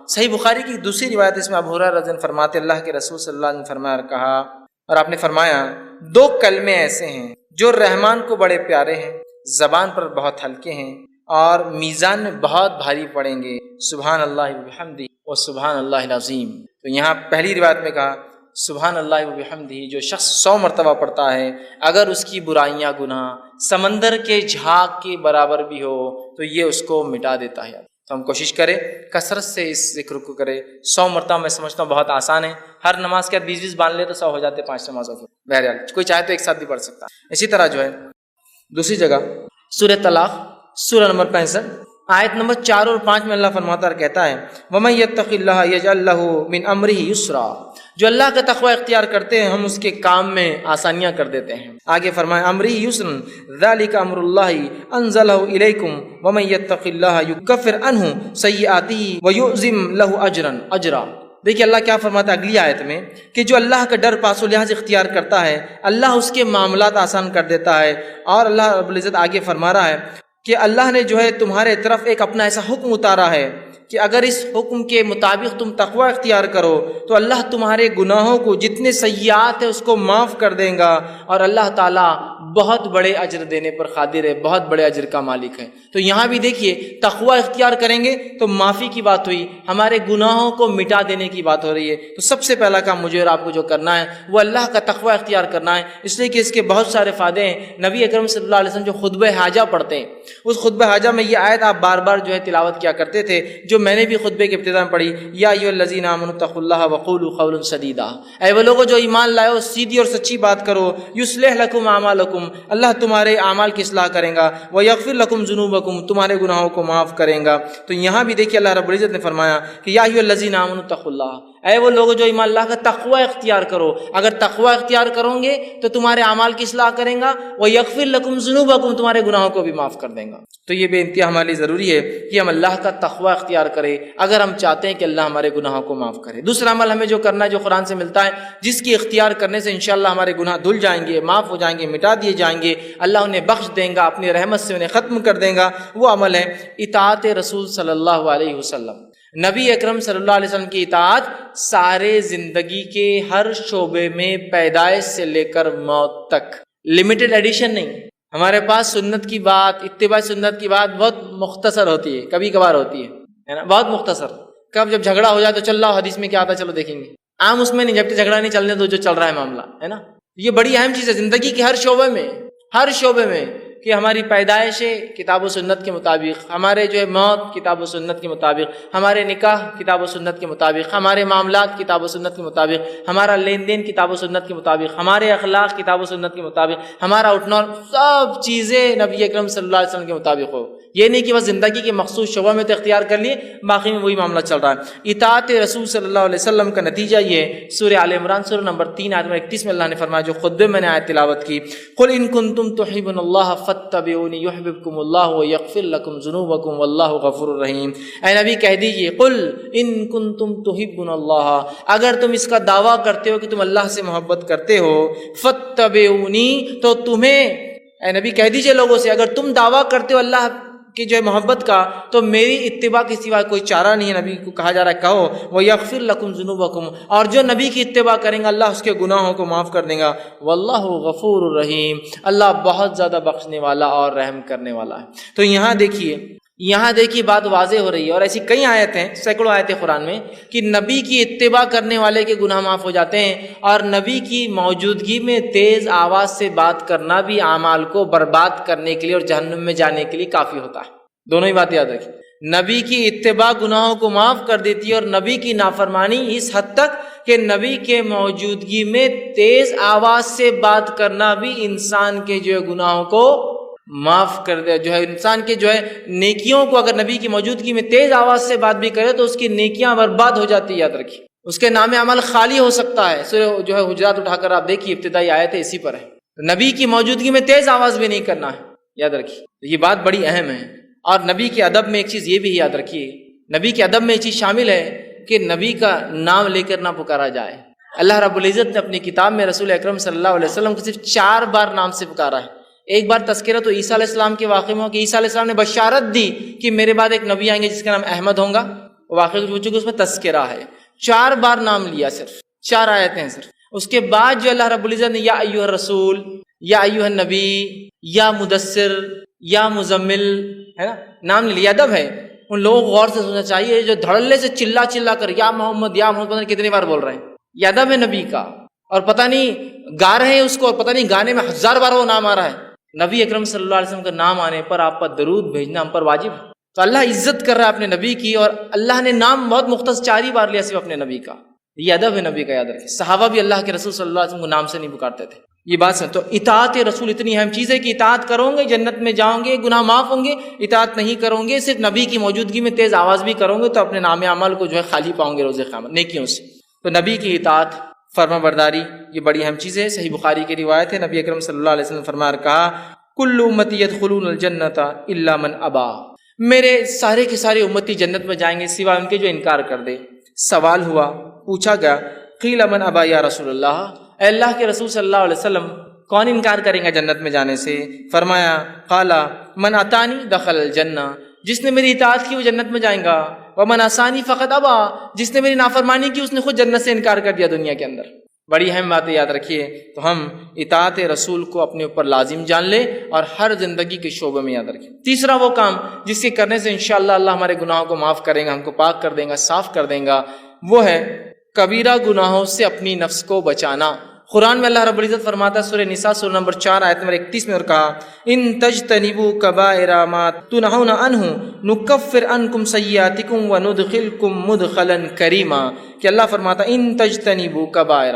صحیح بخاری کی دوسری روایت اس میں ابو ہریرہ رضی اللہ عنہ فرماتے اللہ کے رسول صلی اللہ علیہ وسلم فرمایا اور کہا، اور آپ نے فرمایا دو کلمے ایسے ہیں جو رحمان کو بڑے پیارے ہیں، زبان پر بہت ہلکے ہیں اور میزان میں بہت بھاری پڑیں گے، سبحان اللہ وبحمدہ و سبحان اللہ العظیم۔ تو یہاں پہلی روایت میں کہا سبحان اللہ وبحمدہ، جو شخص 100 مرتبہ پڑھتا ہے اگر اس کی برائیاں گناہ سمندر کے جھاگ کے برابر بھی ہو تو یہ اس کو مٹا دیتا ہے۔ تو ہم کوشش کریں کثرت سے اس ذکر کو کریں۔ 100 مرتبہ میں سمجھتا ہوں بہت آسان ہے، ہر نماز کے بعد 20 باندھ لے تو 100 ہو جاتے 5 نمازوں کے۔ بہرحال کوئی چاہے تو ایک ساتھ بھی پڑھ سکتا ہے۔ اسی طرح جو ہے دوسری جگہ سورہ طلاق سورہ نمبر 65 آیت نمبر 4 اور 5 میں اللہ فرماتا اور کہتا ہے وَمَن يَتَّقِ اللَّهَ يَجْعَل لَّهُ مِنْ أَمْرِهِ يُسْرًا، جو اللہ کا تقوی اختیار کرتے ہیں ہم اس کے کام میں آسانیاں کر دیتے ہیں۔ آگے فرمائے امرِهِ يُسْرًا ذَلِكَ أَمْرُ اللَّهِ أَنزَلَهُ إِلَيْكُمْ وَمَن يَتَّقِ اللَّهَ يُكَفِّرْ عَنْهُ سَيِّئَاتِهِ وَيُعْظِمْ لَهُ أَجْرًا۔ دیکھیے اللہ کیا فرماتا ہے اگلی آیت میں کہ جو اللہ کا ڈر پاس و لحاظ اختیار کرتا ہے اللہ اس کے معاملات آسان کر دیتا ہے۔ اور اللہ رب العزت آگے فرما رہا ہے کہ اللہ نے جو ہے تمہارے طرف ایک اپنا ایسا حکم اتارا ہے کہ اگر اس حکم کے مطابق تم تقوی اختیار کرو تو اللہ تمہارے گناہوں کو جتنے سیئات ہیں اس کو معاف کر دے گا، اور اللہ تعالیٰ بہت بڑے اجر دینے پر قادر ہے، بہت بڑے اجر کا مالک ہے۔ تو یہاں بھی دیکھیے تقوی اختیار کریں گے تو معافی کی بات ہوئی، ہمارے گناہوں کو مٹا دینے کی بات ہو رہی ہے۔ تو سب سے پہلا کام مجھے اور آپ کو جو کرنا ہے وہ اللہ کا تقوی اختیار کرنا ہے، اس لیے کہ اس کے بہت سارے فائدے ہیں۔ نبی اکرم صلی اللہ علیہ وسلم جو خطبہ حاجہ پڑھتے ہیں اس خطبہ حاجہ میں یہ آیت آپ بار بار جو ہے تلاوت کیا کرتے تھے، جو میں نے بھی خطبے کے ابتدا میں پڑھی، یا ایھا الذین آمنوا اتقوا اللہ وقولوا قولا سدیدا، اے وہ لوگوں جو ایمان لائے ہو سیدھی اور سچی بات کرو، یصلح لکم اعمالکم، اللہ تمہارے اعمال کی اصلاح کرے گا، ویغفر لکم ذنوبکم، تمہارے گناہوں کو معاف کرے گا۔ تو یہاں بھی دیکھیے اللہ رب العزت نے فرمایا کہ یا ایھا الذین آمنوا اتقوا اللہ، اے وہ لوگ جو ایمان اللہ کا تقوی اختیار کرو، اگر تقوی اختیار کرو گے تو تمہارے اعمال کی اصلاح کریں گا، ویغفر لکم ذنوبکم، تمہارے گناہوں کو بھی معاف کر دیں گا۔ تو یہ بے انتہا ہمارے لیے ضروری ہے کہ ہم اللہ کا تقوی اختیار کریں اگر ہم چاہتے ہیں کہ اللہ ہمارے گناہوں کو معاف کرے۔ دوسرا عمل ہمیں جو کرنا ہے جو قرآن سے ملتا ہے، جس کی اختیار کرنے سے انشاءاللہ ہمارے گناہ دھل جائیں گے، معاف ہو جائیں گے، مٹا دیے جائیں گے، اللہ انہیں بخش دیں گا، اپنی رحمت سے انہیں ختم کر دیں گا، وہ عمل ہے اطاعت رسول صلی اللہ علیہ وسلم۔ نبی اکرم صلی اللہ علیہ وسلم کی اطاعت سارے زندگی کے ہر شعبے میں، پیدائش سے لے کر موت تک، لمیٹڈ ایڈیشن نہیں۔ ہمارے پاس سنت کی بات، اتباع سنت کی بات بہت مختصر ہوتی ہے، کبھی کبھار ہوتی ہے نا، بہت مختصر۔ کب جب جھگڑا ہو جائے تو چل رہا حدیث میں کیا آتا ہے چلو دیکھیں گے، عام اس میں نہیں، جب تک جھگڑا نہیں چلنے دو جو چل رہا ہے معاملہ ہے نا۔ یہ بڑی اہم چیز ہے زندگی کے ہر شعبے میں کہ ہماری پیدائش کتاب و سنت کے مطابق، ہمارے جو ہے موت کتاب و سنت کے مطابق، ہمارے نکاح کتاب و سنت کے مطابق، ہمارے معاملات کتاب و سنت کے مطابق، ہمارا لین دین کتاب و سنت کے مطابق، ہمارے اخلاق کتاب و سنت کے مطابق، ہمارا اٹھنا، سب چیزیں نبی اکرم صلی اللہ علیہ وسلم کے مطابق ہو۔ یہ نہیں کہ بس زندگی کے مخصوص شعبہ میں تو اختیار کر لیے باقی میں وہی معاملہ چل رہا ہے۔ اطاعت رسول صلی اللہ علیہ وسلم کا نتیجہ یہ سورہ آل عمران سورہ نمبر 3 آیت نمبر 31 میں اللہ نے فرمایا، جو خطبے میں نے آیت تلاوت کی، قل ان کنتم تحبون اللہ فاتبعونی یحببکم اللہ ویغفر لکم ذنوبکم واللہ غفور رحیم۔ اے نبی کہہ دیجئے قل ان کنتم تحبون اللہ، اگر تم اس کا دعویٰ کرتے ہو کہ تم اللہ سے محبت کرتے ہو، فاتبعونی، تو تمہیں اے نبی کہہ دیجئے لوگوں سے اگر تم دعویٰ کرتے ہو اللہ کی جو ہے محبت کا تو میری اتباع کے سوا کوئی چارہ نہیں ہے۔ نبی کو کہا جا رہا ہے کہو وَيَغْفِرْ لَكُمْ ذُنُوبَكُمْ، اور جو نبی کی اتباع کریں گا اللہ اس کے گناہوں کو معاف کر دے گا، واللہ غفور الرحیم، اللہ بہت زیادہ بخشنے والا اور رحم کرنے والا ہے۔ تو یہاں دیکھیے بات واضح ہو رہی ہے، اور ایسی کئی آیتیں، سینکڑوں آیتیں قرآن میں کہ نبی کی اتباع کرنے والے کے گناہ معاف ہو جاتے ہیں، اور نبی کی موجودگی میں تیز آواز سے بات کرنا بھی اعمال کو برباد کرنے کے لیے اور جہنم میں جانے کے لیے کافی ہوتا ہے۔ دونوں ہی بات یاد رکھیں، نبی کی اتباع گناہوں کو معاف کر دیتی ہے، اور نبی کی نافرمانی اس حد تک کہ نبی کے موجودگی میں تیز آواز سے بات کرنا بھی انسان کے جو ہے گناہوں کو معاف کر دے، جو ہے انسان کے جو ہے نیکیوں کو اگر نبی کی موجودگی میں تیز آواز سے بات بھی کرے تو اس کی نیکیاں برباد ہو جاتی ہے، یاد رکھیے، اس کے نام عمل خالی ہو سکتا ہے۔ سورہ جو ہے حجرات اٹھا کر آپ دیکھیے، ابتدائی آیت ہے اسی پر ہے، نبی کی موجودگی میں تیز آواز بھی نہیں کرنا ہے، یاد رکھیے، یہ بات بڑی اہم ہے۔ اور نبی کے ادب میں ایک چیز یہ بھی یاد رکھیے، نبی کے ادب میں یہ چیز شامل ہے کہ نبی کا نام لے کر نہ پکارا جائے۔ اللہ رب العزت نے اپنی کتاب میں رسول اکرم صلی اللہ علیہ وسلم کو صرف 4 بار نام سے پکارا ہے۔ ایک بار تذکرہ تو عیسیٰ علیہ السلام کے واقعے میں ہو کہ عیسیٰ علیہ السلام نے بشارت دی کہ میرے بعد ایک نبی آئیں گے جس کا نام احمد ہوگا، واقعہ کچھ بچوں کو اس میں تذکرہ ہے، 4 بار نام لیا، صرف 4 آیتیں ہیں صرف۔ اس کے بعد جو اللہ رب العزت نے یا ایھا الرسول، یا ایھا النبی، یا مدثر، یا مزمل، ہے نا، نام لے لیا۔ ادب ہے، ان لوگوں کو غور سے سننا چاہیے جو دھڑلے سے چلا کر یا محمد یا محمد، پتہ نہیں کتنی بار بول رہے ہیں۔ یہ ادب ہے نبی کا، اور پتہ نہیں گا رہے ہیں اس کو، اور پتہ نہیں گانے میں 1000 بار وہ نام آ رہا ہے۔ نبی اکرم صلی اللہ علیہ وسلم کا نام آنے پر آپ پر درود بھیجنا ہم پر واجب ہے۔ تو اللہ عزت کر رہا ہے اپنے نبی کی، اور اللہ نے نام بہت مختص 4 ہی بار لیا صرف اپنے نبی کا۔ یہ ادب ہے نبی کا، یاد رکھیں۔ صحابہ بھی اللہ کے رسول صلی اللہ علیہ وسلم کو نام سے نہیں پکارتے تھے، یہ بات سن۔ تو اطاعت رسول اتنی اہم چیز ہے کہ اطاعت کرو گے جنت میں جاؤ گے، گناہ معاف ہوں گے۔ اطاعت نہیں کرو گے، صرف نبی کی موجودگی میں تیز آواز بھی کرو گے، تو اپنے نام اعمال کو جو ہے خالی پاؤں گے روز قیامت نیکیوں سے۔ تو نبی کی اطاعت، فرما برداری، یہ بڑی اہم چیز ہے۔ صحیح بخاری کی روایت ہے، نبی اکرم صلی اللہ علیہ وسلم فرمایا کہا کل امتی یدخلون الجنۃ الا من ابا، میرے سارے کے سارے امتی جنت میں جائیں گے سوائے ان کے جو انکار کر دے۔ سوال ہوا، پوچھا گیا قیل من ابا یا رسول اللہ، اے اللہ کے رسول صلی اللہ علیہ وسلم کون انکار کریں گا جنت میں جانے سے؟ فرمایا قال من اتانی دخل الجنہ، جس نے میری اطاعت کی وہ جنت میں جائیں گا، ومن عصانی فقط ابا، جس نے میری نافرمانی کی اس نے خود جنت سے انکار کر دیا دنیا کے اندر۔ بڑی اہم باتیں یاد رکھیے۔ تو ہم اطاعت رسول کو اپنے اوپر لازم جان لیں اور ہر زندگی کے شعبے میں یاد رکھیں۔ تیسرا وہ کام جس کے کرنے سے انشاءاللہ اللہ ہمارے گناہوں کو معاف کریں گا، ہم کو پاک کر دیں گا، صاف کر دیں گا، وہ ہے کبیرہ گناہوں سے اپنی نفس کو بچانا۔ قرآن میں اللہ رب العزت فرماتا ہے سورہ نساء سورہ نمبر 4 آیت نمبر 31 میں، اور کہا ان تجتنبوا کبائر ما تنہون عنہ نکفر عنکم سیئاتکم وندخلکم مدخلا کریما، کہ اللہ فرماتا ہے ان تجتنبوا کبائر،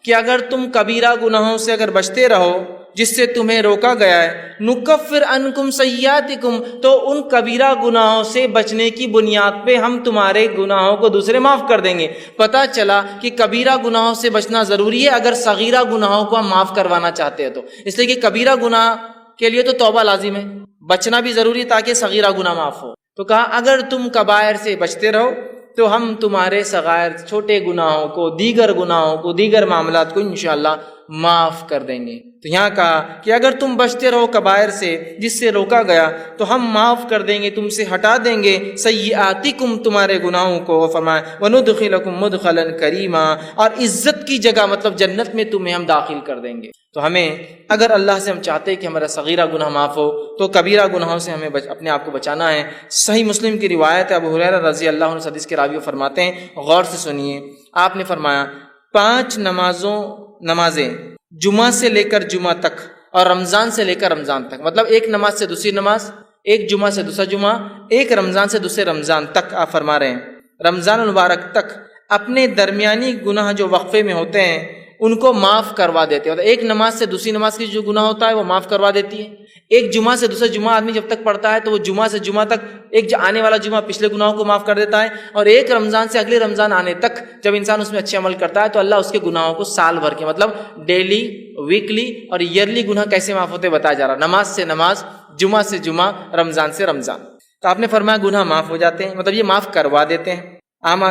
کہ اگر تم کبیرہ گناہوں سے اگر بچتے رہو جس سے تمہیں روکا گیا ہے، نکفر عنکم سیئاتکم، تو ان کبیرہ گناہوں سے بچنے کی بنیاد پہ ہم تمہارے گناہوں کو دوسرے معاف کر دیں گے۔ پتہ چلا کہ کبیرہ گناہوں سے بچنا ضروری ہے اگر صغیرہ گناہوں کو ہم معاف کروانا چاہتے ہیں تو، اس لیے کہ کبیرہ گناہ کے لیے تو توبہ لازم ہے، بچنا بھی ضروری ہے تاکہ صغیرہ گناہ معاف ہو۔ تو کہا اگر تم کبائر سے بچتے رہو تو ہم تمہارے صغائر چھوٹے گناہوں کو، دیگر گناہوں کو، دیگر معاملات کو انشاءاللہ معاف کر دیں گے۔ تو یہاں کہا کہ اگر تم بچتے رہو کبائر سے جس سے روکا گیا تو ہم معاف کر دیں گے، تم سے ہٹا دیں گے سیئاتکم تمہارے گناہوں کو، فرمایا وندخلکم مدخلا کریما، اور عزت کی جگہ مطلب جنت میں تمہیں ہم داخل کر دیں گے۔ تو ہمیں اگر اللہ سے ہم چاہتے ہیں کہ ہمارا صغیرہ گناہ معاف ہو تو کبیرہ گناہوں سے ہمیں اپنے آپ کو بچانا ہے۔ صحیح مسلم کی روایت ہے، ابو ہریرہ رضی اللہ عنہ حدیث کے راوی فرماتے ہیں، غور سے سنیے، آپ نے فرمایا 5 نمازیں جمعہ سے لے کر جمعہ تک اور رمضان سے لے کر رمضان تک، مطلب ایک نماز سے دوسری نماز، ایک جمعہ سے دوسرا جمعہ، ایک رمضان سے دوسرے رمضان تک، آپ فرما رہے ہیں رمضان المبارک تک اپنے درمیانی گناہ جو وقفے میں ہوتے ہیں ان کو معاف کروا دیتے ہیں۔ مطلب ایک نماز سے دوسری نماز کی جو گناہ ہوتا ہے وہ معاف کروا دیتی ہے۔ ایک جمعہ سے دوسرا جمعہ آدمی جب تک پڑھتا ہے تو وہ جمعہ سے جمعہ تک ایک آنے والا جمعہ پچھلے گناہوں کو معاف کر دیتا ہے، اور ایک رمضان سے اگلے رمضان آنے تک جب انسان اس میں اچھے عمل کرتا ہے تو اللہ اس کے گناہوں کو سال بھر کے، مطلب ڈیلی، ویکلی اور ایئرلی گناہ کیسے معاف ہوتے بتایا جا رہا، نماز سے نماز، جمعہ سے جمعہ، رمضان سے رمضان۔ تو آپ نے فرمایا گناہ معاف ہو جاتے ہیں، مطلب یہ معاف کروا دیتے ہیں،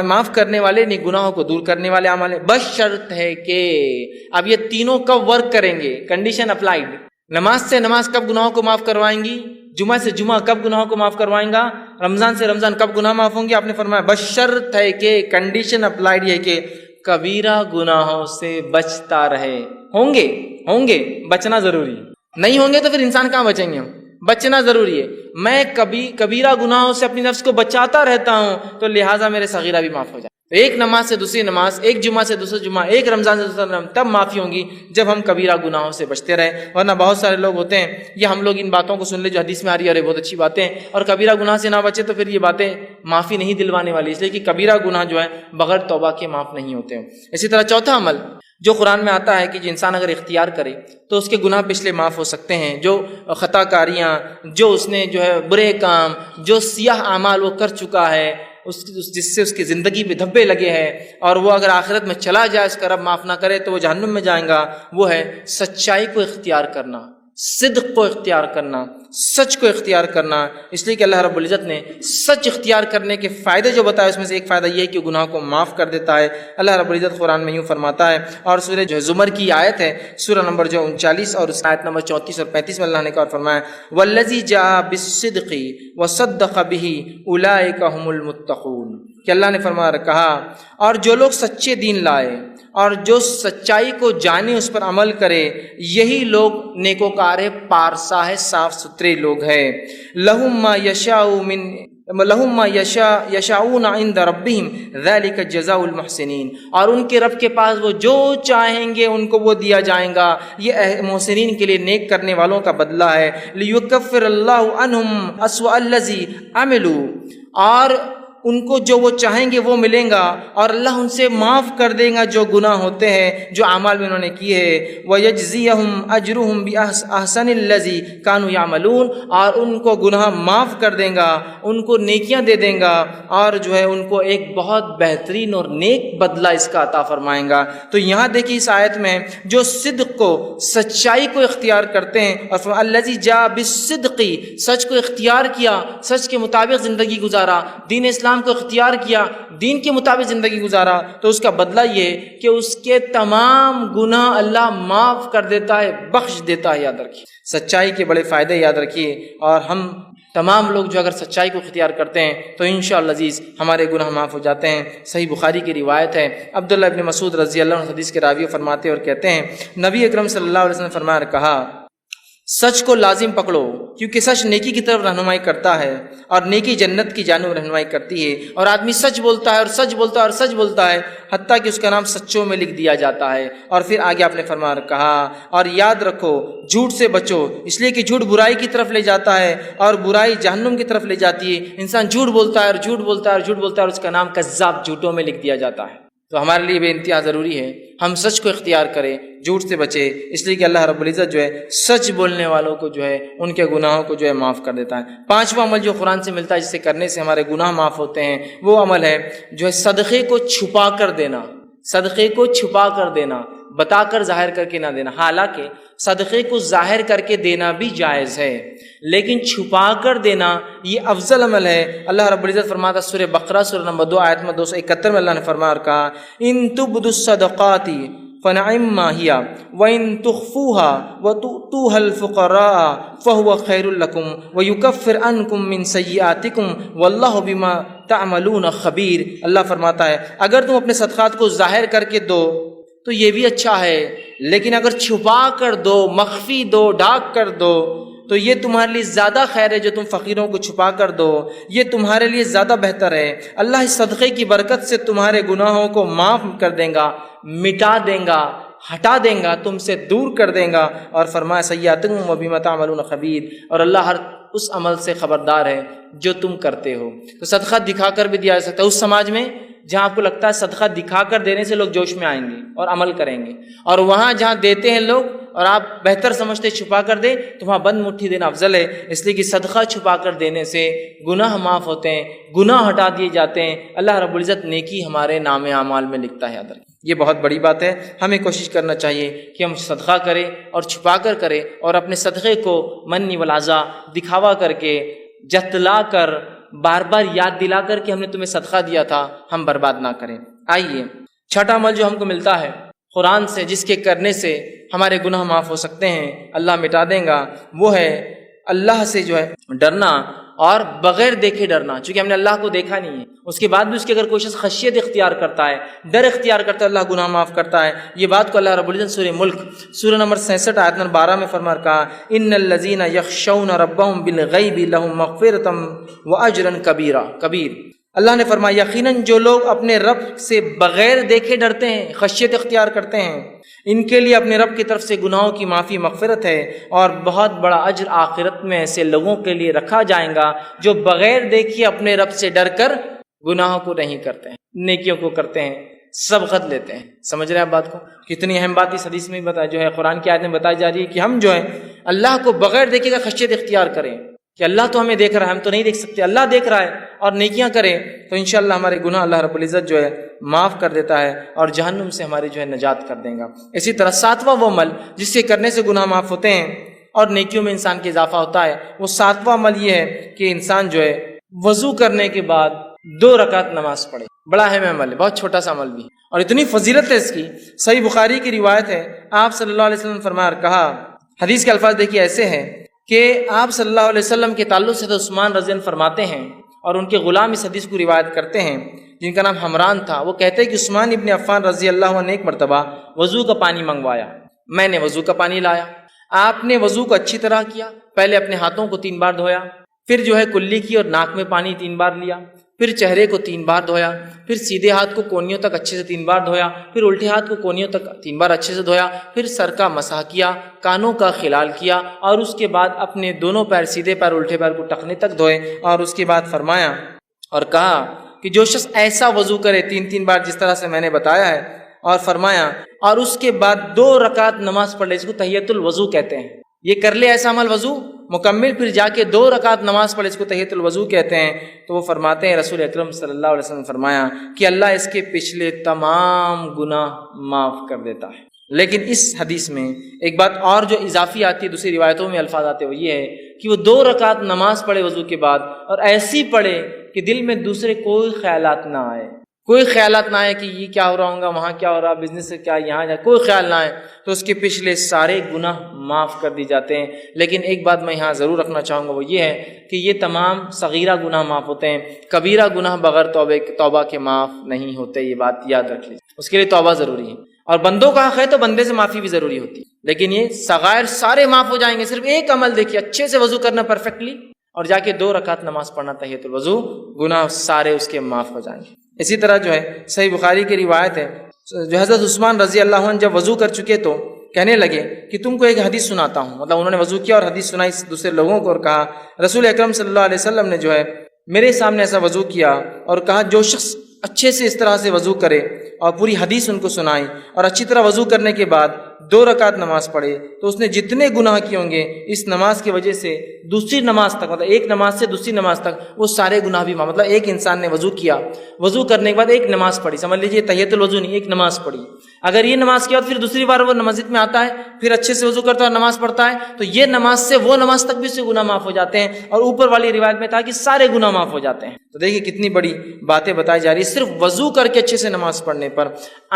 معاف کرنے والے نہیں، گناہوں کو دور کرنے والے اعمال ہیں، بس شرط ہے کہ اب یہ تینوں کب ورک کریں گے، کنڈیشن اپلائیڈ۔ نماز سے نماز کب گناہوں کو معاف کروائیں گی، جمعہ سے جمعہ کب گناہوں کو معاف کروائیں گا، رمضان سے رمضان کب گناہ معاف ہوں گے؟ آپ نے فرمایا بس شرط ہے کہ، کنڈیشن اپلائیڈ ہے کہ کبیرہ گناہوں سے بچتا رہے۔ ہوں گے بچنا ضروری ہے، نہیں ہوں گے تو پھر انسان کہاں بچیں گے ہم؟ بچنا ضروری ہے۔ میں کبیرہ گناہوں سے اپنی نفس کو بچاتا رہتا ہوں تو لہٰذا میرے صغیرہ بھی معاف ہو جائے۔ ایک نماز سے دوسری نماز، ایک جمعہ سے دوسرا جمعہ، ایک رمضان سے دوسرا رمضان، تب معافی ہوں گی جب ہم کبیرہ گناہوں سے بچتے رہیں۔ ورنہ بہت سارے لوگ ہوتے ہیں، یہ ہم لوگ ان باتوں کو سن لے جو حدیث میں آ رہی ہے، ارے بہت اچھی باتیں، اور کبیرہ گناہ سے نہ بچے تو پھر یہ باتیں معافی نہیں دلوانے والی، اس لیے کہ کبیرہ گناہ جو ہے بغیر توبہ کے معاف نہیں ہوتے ہیں۔ اسی طرح چوتھا عمل جو قرآن میں آتا ہے کہ جو انسان اگر اختیار کرے تو اس کے گناہ پچھلے معاف ہو سکتے ہیں، جو خطا کاریاں، جو اس نے جو ہے برے کام، جو سیاہ اعمال وہ کر چکا ہے، جس سے اس کی زندگی پہ دھبے لگے ہیں، اور وہ اگر آخرت میں چلا جائے اس کا رب معاف نہ کرے تو وہ جہنم میں جائیں گا، وہ ہے سچائی کو اختیار کرنا، صدق کو اختیار کرنا، سچ کو اختیار کرنا۔ اس لیے کہ اللہ رب العزت نے سچ اختیار کرنے کے فائدے جو بتائے اس میں سے ایک فائدہ یہ ہے کہ گناہ کو معاف کر دیتا ہے۔ اللہ رب العزت قرآن میں یوں فرماتا ہے، اور سورہ جو زمر کی آیت ہے، سورہ نمبر جو 39 اور آیت نمبر 34 اور 35 میں اللہ نے کہا فرمایا والذی جاء بالصدق وصدق به اولئک هم المتقون، کہ اللہ نے فرما کہا اور جو لوگ سچے دین لائے اور جو سچائی کو جانے اس پر عمل کرے یہی لوگ نیکوکار ہے، پارسا ہے، صاف ستھرے لوگ ہیں۔ لہم ما یشاؤون عند ربہم ذلک جزاء المحسنین، اور ان کے رب کے پاس وہ جو چاہیں گے ان کو وہ دیا جائے گا، یہ محسنین کے لیے، نیک کرنے والوں کا بدلہ ہے۔ لیکفر اللہ عنہم اسوأ الذی عملوا، اور ان کو جو وہ چاہیں گے وہ ملیں گا، اور اللہ ان سے معاف کر دے گا جو گناہ ہوتے ہیں، جو اعمال میں انہوں نے کیے ہیں۔ وَيَجْزِيَهُمْ أَجْرُهُمْ بِأَحْسَنِ الَّذِي كَانُوا يَعْمَلُونَ، اور ان کو گناہ معاف کر دے گا، ان کو نیکیاں دے دے گا، اور جو ہے ان کو ایک بہت بہترین اور نیک بدلہ اس کا عطا فرمائیں گا۔ تو یہاں دیکھیے اس آیت میں جو صدق کو، سچائی کو اختیار کرتے ہیں، اور الَّذِي جَاءَ بِالصِّدْقِ، سچ کو اختیار کیا، سچ کے مطابق زندگی گزارا، دین اسلام کو اختیار کیا، دین کے مطابق زندگی گزارا، تو اس کا بدلہ یہ کہ اس کے تمام گناہ اللہ معاف کر دیتا ہے، بخش دیتا ہے۔ یاد رکھیے سچائی کے بڑے فائدے یاد رکھیے، اور ہم تمام لوگ جو اگر سچائی کو اختیار کرتے ہیں تو انشاءاللہ عزیز ہمارے گناہ معاف ہو جاتے ہیں۔ صحیح بخاری کی روایت ہے، عبداللہ ابن مسعود رضی اللہ عنہ حدیث کے راوی فرماتے اور کہتے ہیں نبی اکرم صلی اللہ علیہ وسلم نے فرمایا، کہا سچ کو لازم پکڑو کیونکہ سچ نیکی کی طرف رہنمائی کرتا ہے، اور نیکی جنت کی جانب رہنمائی کرتی ہے۔ اور آدمی سچ بولتا ہے اور سچ بولتا ہے اور سچ بولتا ہے، حتیٰ کہ اس کا نام سچوں میں لکھ دیا جاتا ہے۔ اور پھر آگے آپ نے فرمایا کہا اور یاد رکھو جھوٹ سے بچو، اس لیے کہ جھوٹ برائی کی طرف لے جاتا ہے اور برائی جہنم کی طرف لے جاتی ہے۔ انسان جھوٹ بولتا ہے اور جھوٹ بولتا ہے اور جھوٹ بولتا ہے، اور اس کا نام کذاب، جھوٹوں میں لکھ دیا جاتا ہے۔ تو ہمارے لیے بے انتہا ضروری ہے ہم سچ کو اختیار کریں، جھوٹ سے بچے، اس لیے کہ اللہ رب العزت جو ہے سچ بولنے والوں کو جو ہے ان کے گناہوں کو جو ہے معاف کر دیتا ہے۔ پانچواں عمل جو قرآن سے ملتا ہے جسے کرنے سے ہمارے گناہ معاف ہوتے ہیں، وہ عمل ہے جو ہے صدقے کو چھپا کر دینا۔ صدقے کو چھپا کر دینا، بتا کر ظاہر کر کے نہ دینا۔ حالانکہ صدقے کو ظاہر کر کے دینا بھی جائز ہے، لیکن چھپا کر دینا یہ افضل عمل ہے۔ اللہ رب العزت فرماتا سورہ بقرہ سورہ نمبر 2 آیت میں 271 میں اللہ نے فرمایا اور کہا ان تبدوا الصدقات فنعما ہی وان تخفوها وتؤتوها الفقراء فهو خیر لکم ویکفر عنکم من سیئاتکم واللہ بما تعملون خبیر۔ اللہ فرماتا ہے اگر تم اپنے صدقات کو ظاہر کر کے دو تو یہ بھی اچھا ہے، لیکن اگر چھپا کر دو، مخفی دو، ڈھانپ کر دو تو یہ تمہارے لیے زیادہ خیر ہے۔ جو تم فقیروں کو چھپا کر دو یہ تمہارے لیے زیادہ بہتر ہے۔ اللہ اس صدقے کی برکت سے تمہارے گناہوں کو معاف کر دے گا، مٹا دے گا، ہٹا دے گا، تم سے دور کر دے گا۔ اور فرمایا سیئاتکم وبما تعملون خبیر، اور اللہ ہر اس عمل سے خبردار ہے جو تم کرتے ہو۔ تو صدقہ دکھا کر بھی دیا جا سکتا ہے اس سماج میں جہاں آپ کو لگتا ہے صدقہ دکھا کر دینے سے لوگ جوش میں آئیں گے اور عمل کریں گے، اور وہاں جہاں دیتے ہیں لوگ اور آپ بہتر سمجھتے چھپا کر دیں تو وہاں بند مٹھی دینا افضل ہے، اس لیے کہ صدقہ چھپا کر دینے سے گناہ معاف ہوتے ہیں، گناہ ہٹا دیے جاتے ہیں، اللہ رب العزت نیکی ہمارے نام اعمال میں لکھتا ہے۔ یہ بہت بڑی بات ہے، ہمیں کوشش کرنا چاہیے کہ ہم صدقہ کریں اور چھپا کر کریں، اور اپنے صدقے کو منی والعزا دکھاوا کر کے، جتلا کر، بار بار یاد دلا کر کہ ہم نے تمہیں صدقہ دیا تھا، ہم برباد نہ کریں۔ آئیے چھٹا عمل جو ہم کو ملتا ہے قرآن سے، جس کے کرنے سے ہمارے گناہ معاف ہو سکتے ہیں، اللہ مٹا دے گا، وہ ہے اللہ سے جو ہے ڈرنا، اور بغیر دیکھے ڈرنا۔ چونکہ ہم نے اللہ کو دیکھا نہیں ہے، اس کے بعد بھی اس کے اگر کوئی شخص خشیت اختیار کرتا ہے، ڈر اختیار کرتا ہے، اللہ گناہ معاف کرتا ہے۔ یہ بات کو اللہ رب العزت سورہ ملک سورہ نمبر 66 آیت نمبر 12 میں فرما کہا ان الذین یخشون ربهم بالغیب لهم مغفرۃ واجرا کبیر۔ اللہ نے فرمایا یقیناً جو لوگ اپنے رب سے بغیر دیکھے ڈرتے ہیں، خشیت اختیار کرتے ہیں، ان کے لیے اپنے رب کی طرف سے گناہوں کی معافی، مغفرت ہے، اور بہت بڑا اجر آخرت میں ایسے لوگوں کے لیے رکھا جائے گا جو بغیر دیکھے اپنے رب سے ڈر کر گناہوں کو نہیں کرتے ہیں، نیکیوں کو کرتے ہیں، سبقت لیتے ہیں۔ سمجھ رہے ہیں آپ بات کو؟ کتنی اہم بات اس حدیث میں بتایا، جو ہے قرآن کی آیت میں بتائی جا رہی ہے کہ ہم جو ہے اللہ کو بغیر دیکھے کا خشیت اختیار کریں، کہ اللہ تو ہمیں دیکھ رہا ہے، ہم تو نہیں دیکھ سکتے، اللہ دیکھ رہا ہے، اور نیکیاں کریں تو انشاءاللہ ہمارے گناہ اللہ رب العزت جو ہے معاف کر دیتا ہے اور جہنم سے ہماری جو ہے نجات کر دیں گا۔ اسی طرح ساتواں وہ عمل جس سے کرنے سے گناہ معاف ہوتے ہیں اور نیکیوں میں انسان کے اضافہ ہوتا ہے، وہ ساتواں عمل یہ ہے کہ انسان جو ہے وضو کرنے کے بعد 2 رکعت نماز پڑھے۔ بڑا اہم عمل ہے، بہت چھوٹا سا عمل بھی، اور اتنی فضیلت ہے اس کی۔ صحیح بخاری کی روایت ہے، آپ صلی اللہ علیہ وسلم فرمایا کہا، حدیث کے الفاظ دیکھیے ایسے ہیں کہ آپ صلی اللہ علیہ وسلم کے تعلق سے عثمان رضی اللہ عنہ فرماتے ہیں اور ان کے غلام اس حدیث کو روایت کرتے ہیں جن کا نام حمران تھا. وہ کہتے ہیں کہ عثمان ابن عفان رضی اللہ عنہ نے ایک مرتبہ وضو کا پانی منگوایا. میں نے وضو کا پانی لایا. آپ نے وضو کو اچھی طرح کیا. پہلے اپنے ہاتھوں کو 3 بار دھویا, پھر کلی کی اور ناک میں پانی 3 بار لیا, پھر چہرے کو 3 بار دھویا, پھر سیدھے ہاتھ کو کونیوں تک اچھے سے 3 بار دھویا, پھر الٹے ہاتھ کو کونیوں تک 3 بار اچھے سے دھویا, پھر سر کا مسح کیا, کانوں کا خلال کیا, اور اس کے بعد اپنے دونوں پیر, سیدھے پیر الٹے پیر کو ٹخنے تک دھوئے. اور اس کے بعد فرمایا اور کہا کہ جو شخص ایسا وضو کرے 3 بار جس طرح سے میں نے بتایا ہے, اور فرمایا اور اس کے بعد 2 رکعت نماز پڑھ لے, اس کو تحیۃ الوضو کہتے ہیں. یہ کر لے ایسا عمل وضو مکمل, پھر جا کے 2 رکعت نماز پڑھے, اس کو تحیۃ الوضو کہتے ہیں. تو وہ فرماتے ہیں رسول اکرم صلی اللہ علیہ وسلم نے فرمایا کہ اللہ اس کے پچھلے تمام گناہ معاف کر دیتا ہے. لیکن اس حدیث میں ایک بات اور جو اضافی آتی ہے, دوسری روایتوں میں الفاظ آتے ہیں, وہ یہ ہے کہ وہ 2 رکعت نماز پڑھے وضو کے بعد, اور ایسی پڑھے کہ دل میں دوسرے کوئی خیالات نہ آئے, کوئی خیالات نہ آئے کہ یہ کیا ہو رہا ہوگا, وہاں کیا ہو رہا, بزنس سے کیا یہاں جائے, کوئی خیال نہ آئے, تو اس کے پچھلے سارے گناہ معاف کر دی جاتے ہیں. لیکن ایک بات میں یہاں ضرور رکھنا چاہوں گا, وہ یہ ہے کہ یہ تمام صغیرہ گناہ معاف ہوتے ہیں, کبیرہ گناہ بغیر توبہ کے معاف نہیں ہوتے. یہ بات یاد رکھ لیجیے, اس کے لیے توبہ ضروری ہے, اور بندوں کا حق ہے تو بندے سے معافی بھی ضروری ہوتی ہے. لیکن یہ صغائر سارے معاف ہو جائیں گے. صرف ایک عمل دیکھیے, اچھے سے وضو کرنا پرفیکٹلی, اور جا کے 2 رکعت نماز پڑھنا تحیۃ الوضو, گناہ سارے اس کے معاف ہو جائیں گے. اسی طرح صحیح بخاری کی روایت ہے, جو حضرت عثمان رضی اللہ عنہ جب وضو کر چکے تو کہنے لگے کہ تم کو ایک حدیث سناتا ہوں. مطلب انہوں نے وضو کیا اور حدیث سنائی دوسرے لوگوں کو, اور کہا رسول اکرم صلی اللہ علیہ وسلم نے میرے سامنے ایسا وضو کیا, اور کہا جو شخص اچھے سے اس طرح سے وضو کرے, اور پوری حدیث ان کو سنائی, اور اچھی طرح وضو کرنے کے بعد 2 رکعت نماز پڑھے, تو اس نے جتنے گناہ کیے ہوں گے اس نماز کی وجہ سے دوسری نماز تک, مطلب ایک نماز سے دوسری نماز تک, وہ سارے گناہ بھی مطلب ایک انسان نے وضو کیا, وضو کرنے کے بعد ایک نماز پڑھی, سمجھ لیجیے تحیۃ الوضو نہیں, ایک نماز پڑھی. اگر یہ نماز کیا تو پھر دوسری بار وہ مسجد میں آتا ہے, پھر اچھے سے وضو کرتا ہے اور نماز پڑھتا ہے, تو یہ نماز سے وہ نماز تک بھی اس سے گناہ معاف ہو جاتے ہیں. اور اوپر والی روایت میں تھا کہ سارے گناہ معاف ہو جاتے ہیں. تو دیکھیے کتنی بڑی باتیں بتائی جا رہی ہے صرف وضو کر کے اچھے سے نماز پڑھنے پر.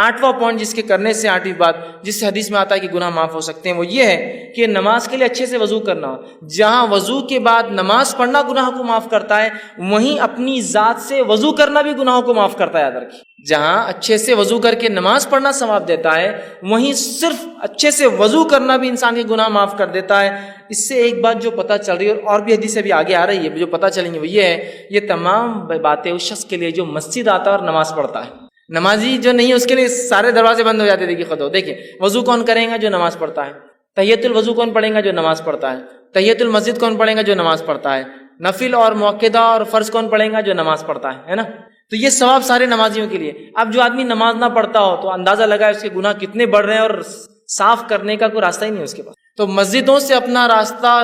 8واں پوائنٹ جس کے کرنے سے 8ویں بات جس حدیث میں آتا ہے کہ گناہ معاف ہو سکتے ہیں, وہ یہ ہے کہ نماز کے لیے اچھے سے وضو کرنا. جہاں وضو کے بعد نماز پڑھنا گناہ کو معاف کرتا ہے, وہیں اپنی ذات سے وضو کرنا بھی گناہوں کو معاف کرتا ہے. یاد رکھیے, جہاں اچھے سے وضو کر کے نماز پڑھنا ثواب دیتا ہے, وہیں صرف اچھے سے وضو کرنا بھی انسان کے گناہ معاف کر دیتا ہے. اس سے ایک بات جو پتہ چل رہی ہے, اور بھی حدیث بھی آگے آ رہی ہے جو پتہ چلیں گے, وہ یہ ہے یہ تمام باتیں اس شخص کے لیے جو مسجد آتا ہے اور نماز پڑھتا ہے. نمازی جو نہیں ہے اس کے لیے سارے دروازے بند ہو جاتے. دیکھیے وضو کون کرے گا؟ جو نماز پڑھتا ہے. تحیۃ الوضو کون پڑھے گا؟ جو نماز پڑھتا ہے. تحیۃ المسجد کون پڑھے گا؟ جو نماز پڑھتا ہے. نفل اور موقدہ اور فرض کون پڑھے گا؟ جو نماز پڑھتا ہے نا. تو یہ ثواب سارے نمازیوں کے لیے. اب جو آدمی نماز نہ پڑھتا ہو تو اندازہ لگائے اس کے گناہ کتنے بڑھ رہے ہیں, اور صاف کرنے کا کوئی راستہ ہی نہیں اس کے پاس. تو مسجدوں سے اپنا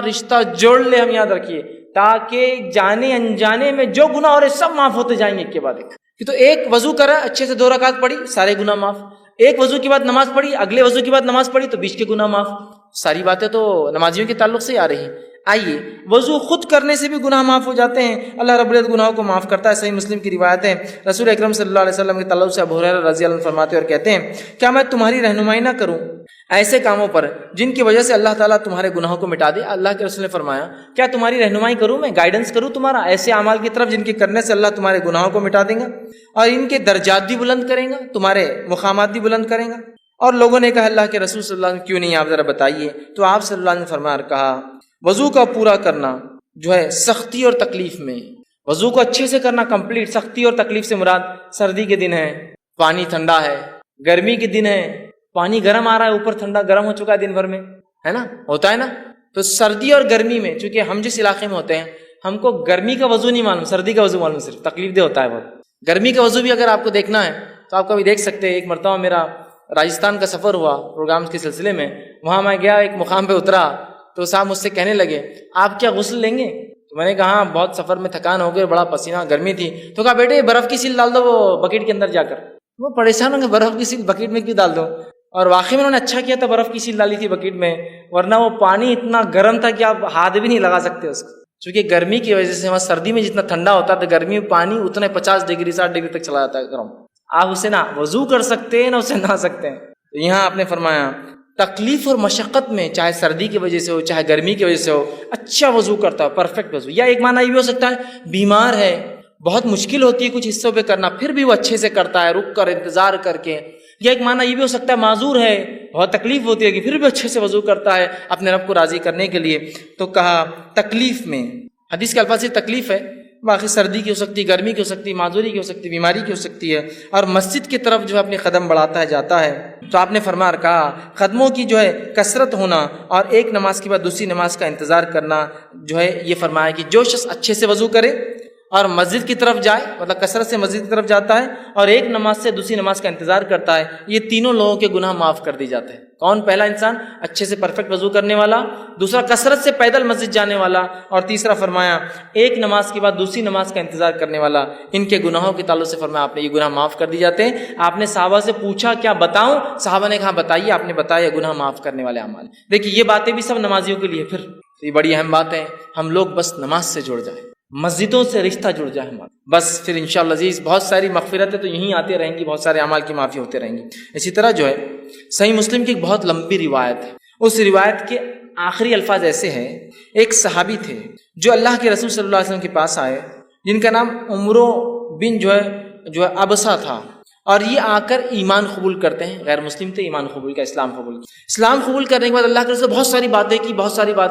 رشتہ جوڑ لے, ہم یاد رکھیے, تاکہ جانے انجانے میں جو گناہ ہو رہے سب معاف ہوتے جائیں گے ایک کے بعد ایک. کہ تو ایک وضو کرا, اچھے سے 2 رکعت پڑھی, سارے گناہ معاف. ایک وضو کے بعد نماز پڑھی, اگلے وضو کے بعد نماز پڑھی تو بیچ کے گناہ معاف. ساری باتیں تو نمازیوں کے تعلق سے آ رہی ہیں. آئیے, وضو خود کرنے سے بھی گناہ معاف ہو جاتے ہیں. اللہ رب العزت گناہوں کو معاف کرتا ہے. صحیح مسلم کی روایت ہے, رسول اکرم صلی اللہ علیہ وسلم کے تعلق سے ابو ہریرہ رضی اللہ عنہ فرماتے ہیں اور کہتے ہیں, کیا میں تمہاری رہنمائی نہ کروں ایسے کاموں پر جن کی وجہ سے اللہ تعالیٰ تمہارے گناہوں کو مٹا دے؟ اللہ کے رسول نے فرمایا, کیا تمہاری رہنمائی کروں, میں گائیڈنس کروں تمہارا ایسے اعمال کی طرف جن کے کرنے سے اللہ تمہارے گناہوں کو مٹا دیں گا, اور ان کے درجات بھی بلند کریں گا, تمہارے مقامات بھی بلند کریں گا. اور لوگوں نے کہا اللہ کے رسول صلی اللہ علیہ وسلم کیوں نہیں, آپ ذرا بتائیے. تو آپ صلی اللہ علیہ وسلم نے فرمایا اور کہا, وضو کا پورا کرنا سختی اور تکلیف میں, وضو کو اچھے سے کرنا کمپلیٹ. سختی اور تکلیف سے مراد سردی کے دن ہے, پانی ٹھنڈا ہے, گرمی کے دن ہے, پانی گرم آ رہا ہے, اوپر ٹھنڈا گرم ہو چکا ہے دن بھر میں, ہے نا, ہوتا ہے نا. تو سردی اور گرمی میں, چونکہ ہم جس علاقے میں ہوتے ہیں ہم کو گرمی کا وضو نہیں معلوم, سردی کا وضو معلوم, صرف تکلیف دہ ہوتا ہے بہت. گرمی کا وضو بھی اگر آپ کو دیکھنا ہے تو آپ کبھی دیکھ سکتے ہیں. ایک مرتبہ میرا راجستھان کا سفر ہوا پروگرامز کے سلسلے میں, وہاں میں گیا, ایک مقام پہ اترا تو صاحب مجھ سے کہنے لگے, آپ کیا غسل لیں گے؟ تو میں نے کہا بہت سفر میں تھکان ہو گئی, بڑا پسینہ, گرمی تھی. تو کہا بیٹے برف کی سیل ڈال دو وہ بکیٹ کے اندر جا کر. وہ پریشان ہوں گے, برف کی سیل بکیٹ میں کیوں ڈال دو؟ اور واقعی میں انہوں نے اچھا کیا تھا, برف کی سیل ڈالی تھی بکیٹ میں, ورنہ وہ پانی اتنا گرم تھا کہ آپ ہاتھ بھی نہیں لگا سکتے اس کو. چونکہ گرمی کی وجہ سے وہاں سردی میں جتنا ٹھنڈا ہوتا ہے تو گرمی میں پانی اتنے 50 ڈگری 60 ڈگری تک چلا جاتا ہے گرم. آپ اسے نہ وضو کر سکتے ہیں نہ اسے نہا سکتے ہیں. تو یہاں آپ نے فرمایا تکلیف اور مشقت میں, چاہے سردی کی وجہ سے ہو چاہے گرمی کی وجہ سے ہو, اچھا وضو کرتا ہو, پرفیکٹ وضو. یا ایک معنی یہ بھی ہو سکتا ہے بیمار ہے, بہت مشکل ہوتی ہے کچھ حصوں پہ کرنا، پھر بھی وہ اچھے سے کرتا ہے، رک کر انتظار کر کے. یا ایک معنی یہ بھی ہو سکتا ہے معذور ہے، بہت تکلیف ہوتی ہے کہ پھر بھی اچھے سے وضو کرتا ہے اپنے رب کو راضی کرنے کے لیے. تو کہا تکلیف میں، حدیث کے الفاظ سے تکلیف ہے، باقی سردی کی ہو سکتی ہے، گرمی کی ہو سکتی ہے، معذوری کی ہو سکتی ہے، بیماری کی ہو سکتی ہے، اور مسجد کی طرف جو ہے اپنے قدم بڑھاتا ہے جاتا ہے. تو آپ نے فرمایا کہا قدموں کی جو ہے کثرت ہونا اور ایک نماز کے بعد دوسری نماز کا انتظار کرنا جو ہے، یہ فرمایا کہ جو شخص اچھے سے وضو کرے اور مسجد کی طرف جائے، مطلب کثرت سے مسجد کی طرف جاتا ہے اور ایک نماز سے دوسری نماز کا انتظار کرتا ہے، یہ تینوں لوگوں کے گناہ معاف کر دی جاتے ہیں. کون؟ پہلا انسان اچھے سے پرفیکٹ وضو کرنے والا، دوسرا کثرت سے پیدل مسجد جانے والا، اور تیسرا فرمایا ایک نماز کے بعد دوسری نماز کا انتظار کرنے والا. ان کے گناہوں کے تعلق سے فرمایا آپ نے یہ گناہ معاف کر دی جاتے ہیں. آپ نے صحابہ سے پوچھا کیا بتاؤں؟ صحابہ نے کہا بتائیے. آپ نے بتایا گناہ معاف کرنے والے اعمال. دیکھیے یہ باتیں بھی سب نمازیوں کے لیے، پھر یہ بڑی اہم بات ہے. ہم لوگ بس نماز سے جڑ جائیں، مسجدوں سے رشتہ جڑ جائے ہمارا، بس پھر انشاءاللہ عزیز بہت ساری مغفرتیں تو یہیں آتی رہیں گی، بہت سارے اعمال کی معافی ہوتے رہیں گی. اسی طرح جو ہے صحیح مسلم کی ایک بہت لمبی روایت ہے، اس روایت کے آخری الفاظ ایسے ہیں. ایک صحابی تھے جو اللہ کے رسول صلی اللہ علیہ وسلم کے پاس آئے، جن کا نام عمرو بن جو ہے ابسا تھا، اور یہ آ کر ایمان قبول کرتے ہیں. غیر مسلم تھے، ایمان قبول کیا، اسلام قبول کیا. اسلام قبول کرنے کے بعد اللہ کے رسول بہت ساری باتیں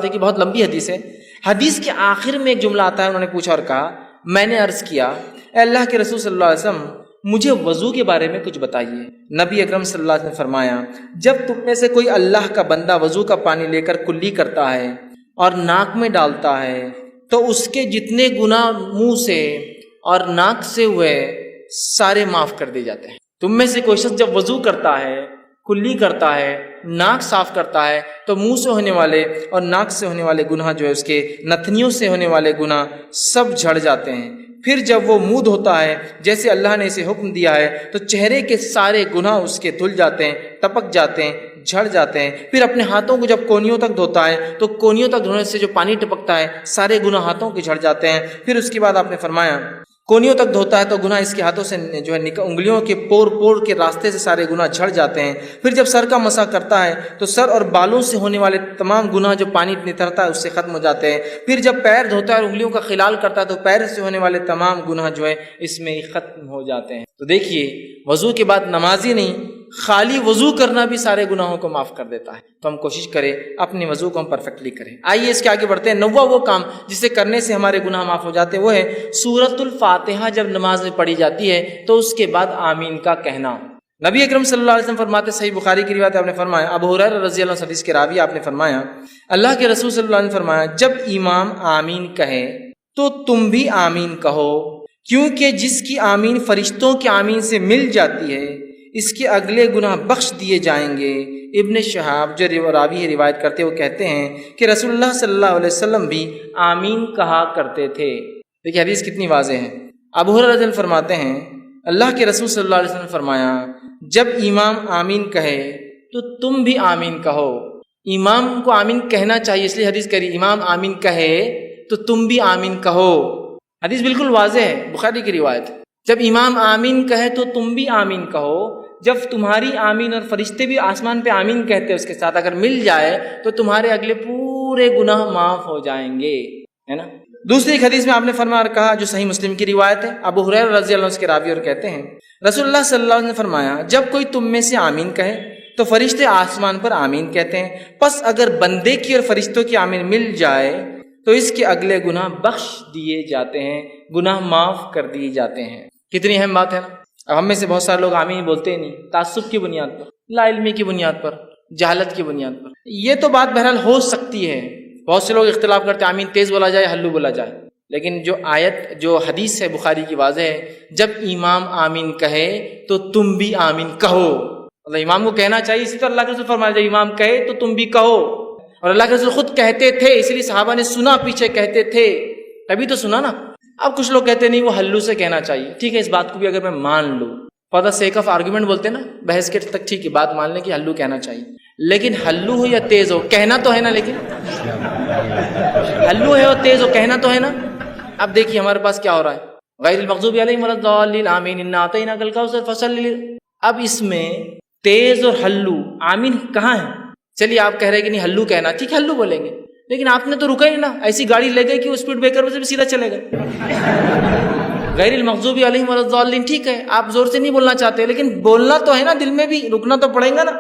کی، بہت لمبی حدیث ہے. حدیث کے آخر میں ایک جملہ آتا ہے، انہوں نے پوچھا اور کہا میں نے عرض کیا اے اللہ کے رسول صلی اللہ علیہ وسلم مجھے وضو کے بارے میں کچھ بتائیے. نبی اکرم صلی اللہ علیہ وسلم نے فرمایا جب تم میں سے کوئی اللہ کا بندہ وضو کا پانی لے کر کلی کرتا ہے اور ناک میں ڈالتا ہے تو اس کے جتنے گناہ منہ سے اور ناک سے ہوئے سارے معاف کر دیے جاتے ہیں. تم میں سے کوئی شخص جب وضو کرتا ہے، کلی کرتا ہے، ناک صاف کرتا ہے تو منہ سے ہونے والے اور ناک سے ہونے والے گناہ جو ہے اس کے نتنیوں سے ہونے والے گناہ سب جھڑ جاتے ہیں. پھر جب وہ منہ دھوتا ہے جیسے اللہ نے اسے حکم دیا ہے تو چہرے کے سارے گناہ اس کے دھل جاتے ہیں، ٹپک جاتے ہیں، جھڑ جاتے ہیں. پھر اپنے ہاتھوں کو جب کونیوں تک دھوتا ہے تو کونیوں تک دھونے سے جو پانی ٹپکتا ہے سارے گناہ ہاتھوں کے جھڑ جاتے ہیں. پھر اس کے بعد آپ نے فرمایا کونیوں تک دھوتا ہے تو گناہ اس کے ہاتھوں سے جو ہے انگلیوں کے پور کے راستے سے سارے گناہ جھڑ جاتے ہیں. پھر جب سر کا مسح کرتا ہے تو سر اور بالوں سے ہونے والے تمام گناہ جو پانی نترتا ہے اس سے ختم ہو جاتے ہیں. پھر جب پیر دھوتا ہے اور انگلیوں کا خلال کرتا ہے تو پیر سے ہونے والے تمام گناہ جو ہے اس میں ختم ہو جاتے ہیں. تو دیکھیے وضو کے بعد نمازی نہیں، خالی وضو کرنا بھی سارے گناہوں کو معاف کر دیتا ہے. تو ہم کوشش کریں اپنے وضو کو ہم پرفیکٹلی کریں. آئیے اس کے آگے بڑھتے ہیں. 9واں وہ کام جسے کرنے سے ہمارے گناہ معاف ہو جاتے ہیں وہ ہے سورۃ الفاتحہ جب نماز میں پڑھی جاتی ہے تو اس کے بعد آمین کا کہنا. نبی اکرم صلی اللہ علیہ وسلم فرماتے، صحیح بخاری کی روایت آپ نے فرمایا، ابو ہریرہ رضی اللہ عنہ حدیث کے راوی آپ نے فرمایا اللہ کے رسول صلی اللہ علیہ وسلم نے فرمایا جب امام آمین کہے تو تم بھی آمین کہو، کیونکہ جس کی آمین فرشتوں کی آمین سے مل جاتی ہے اس کے اگلے گناہ بخش دیے جائیں گے. ابن شہاب جو راوی روایت کرتے وہ کہتے ہیں کہ رسول اللہ صلی اللہ علیہ وسلم بھی آمین کہا کرتے تھے. دیکھیے حدیث کتنی واضح ہے. ابو ہریرہ رضی اللہ عنہ فرماتے ہیں اللہ کے رسول صلی اللہ علیہ وسلم نے فرمایا جب امام آمین کہے تو تم بھی آمین کہو. امام کو آمین کہنا چاہیے، اس لیے حدیث کری امام آمین کہے تو تم بھی آمین کہو. حدیث بالکل واضح ہے، بخاری کی روایت. جب امام آمین کہے تو تم بھی آمین کہو. جب تمہاری آمین اور فرشتے بھی آسمان پہ آمین کہتے ہیں اس کے ساتھ اگر مل جائے تو تمہارے اگلے پورے گناہ معاف ہو جائیں گے، ہے نا. دوسری ایک حدیث میں آپ نے فرمایا اور کہا جو صحیح مسلم کی روایت ہے، ابو ہریرہ رضی اللہ عنہ کے راوی اور کہتے ہیں رسول اللہ صلی اللہ علیہ وسلم نے فرمایا جب کوئی تم میں سے آمین کہے تو فرشتے آسمان پر آمین کہتے ہیں، پس اگر بندے کی اور فرشتوں کی آمین مل جائے تو اس کے اگلے گناہ بخش دیے جاتے ہیں، گناہ معاف کر دیے جاتے ہیں. کتنی اہم بات ہے نا. اب ہم میں سے بہت سارے لوگ آمین بولتے ہی نہیں، تعصب کی بنیاد پر، لا علمی کی بنیاد پر، جہالت کی بنیاد پر. یہ تو بات بہرحال ہو سکتی ہے، بہت سے لوگ اختلاف کرتے ہیں آمین تیز بولا جائے ہلو بولا جائے، لیکن جو آیت جو حدیث ہے بخاری کی واضح ہے جب امام آمین کہے تو تم بھی آمین کہو. مطلب امام کو کہنا چاہیے. اسی طرح اللہ کے رسول فرمایا جب امام کہے تو تم بھی کہو. اور اللہ کے رسول خود کہتے تھے، اس لیے صحابہ نے سنا، پیچھے کہتے تھے تبھی تو سنا نا. اب کچھ لوگ کہتے نہیں وہ ہلو سے کہنا چاہیے. ٹھیک ہے، اس بات کو بھی اگر میں مان لوں for the sake of argument بولتے ہیں نا، بحث کے تک ٹھیک ہے بات مان لیں کہ ہلو کہنا چاہیے، لیکن ہلو ہو یا تیز ہو کہنا تو ہے نا. لیکن ہلو ہے اور تیز ہو کہنا تو ہے نا. اب دیکھیے ہمارے پاس کیا ہو رہا ہے، غیر المغضوب علیہم ولا الضالین آمین انا اعطیناک الکوثر فصلی. اب اس میں تیز اور ہلو آمین کہاں ہے؟ چلیے آپ کہہ رہے کہ نہیں ہلو کہنا، ٹھیک ہے ہلو بولیں گے، لیکن آپ نے تو رکا ہی نا، ایسی گاڑی لے گئی کہ وہ اسپیڈ بریکر سے بھی سیدھا چلے گئے. غیر المغضوب علیہم ولا الضالین ٹھیک ہے، آپ زور سے نہیں بولنا چاہتے، لیکن بولنا تو ہے نا، دل میں بھی رکنا تو پڑے گا نا.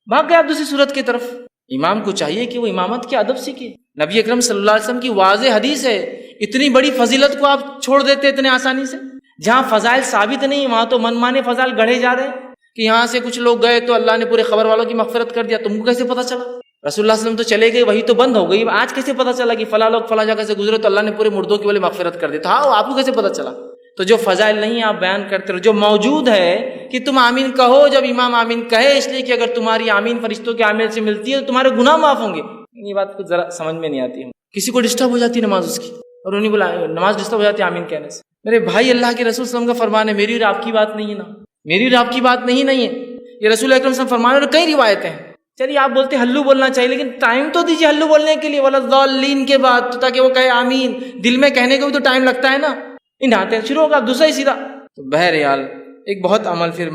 بھاگ گئے آپ دوسری صورت کی طرف. امام کو چاہیے کہ وہ امامت کے ادب سیکھے. نبی اکرم صلی اللہ علیہ وسلم کی واضح حدیث ہے، اتنی بڑی فضیلت کو آپ چھوڑ دیتے اتنے آسانی سے. جہاں فضائل ثابت نہیں وہاں تو من مانے فضائل گڑھے جا رہے ہیں کہ یہاں سے کچھ لوگ گئے تو اللہ نے پورے خبر والوں کی مغفرت کر دیا. تم کو کیسے پتا چلا؟ رسول اللہ صلی اللہ علیہ وسلم تو چلے گئے، وہی تو بند ہو گئی، آج کیسے پتا چلا کہ فلاں لوگ فلاں جگہ سے گزرے تو اللہ نے پورے مردوں کی والے مغفرت کر دی؟ تو ہاں آپ کو کیسے پتا چلا؟ تو جو فضائل نہیں آپ بیان کرتے رہو، جو موجود ہے کہ تم آمین کہو جب امام آمین کہے، اس لیے کہ اگر تمہاری آمین فرشتوں کے آمین سے ملتی ہے تو تمہارے گناہ معاف ہوں گے. یہ بات کچھ ذرا سمجھ میں نہیں آتی ہے. کسی کو ڈسٹرب ہو جاتی ہے نماز اس کی، اور انہیں بولا نماز ڈسٹرب ہو جاتی ہے آمین کہنے سے. میرے بھائی، اللہ کے رسول صلی اللہ علیہ وسلم کا فرمان ہے، میری اور آپ کی بات نہیں ہے نا، میری اور آپ کی بات نہیں ہے. یہ رسول اکرم صلی اللہ علیہ وسلم فرمان ہے، اور کئی روایتیں ہیں. چلیے آپ بولتے ہلو بولنا چاہیے، لیکن ٹائم تو دیجیے ہلو بولنے کے لیے، ولا الضالین کے بعد، تو تاکہ وہ کہے آمین. دل میں کہنے کو بھی تو ٹائم لگتا ہے نا. نہاتے شروع ہوگا دوسرا ہی سیدھا. تو بہرحال ایک بہت عمل پھر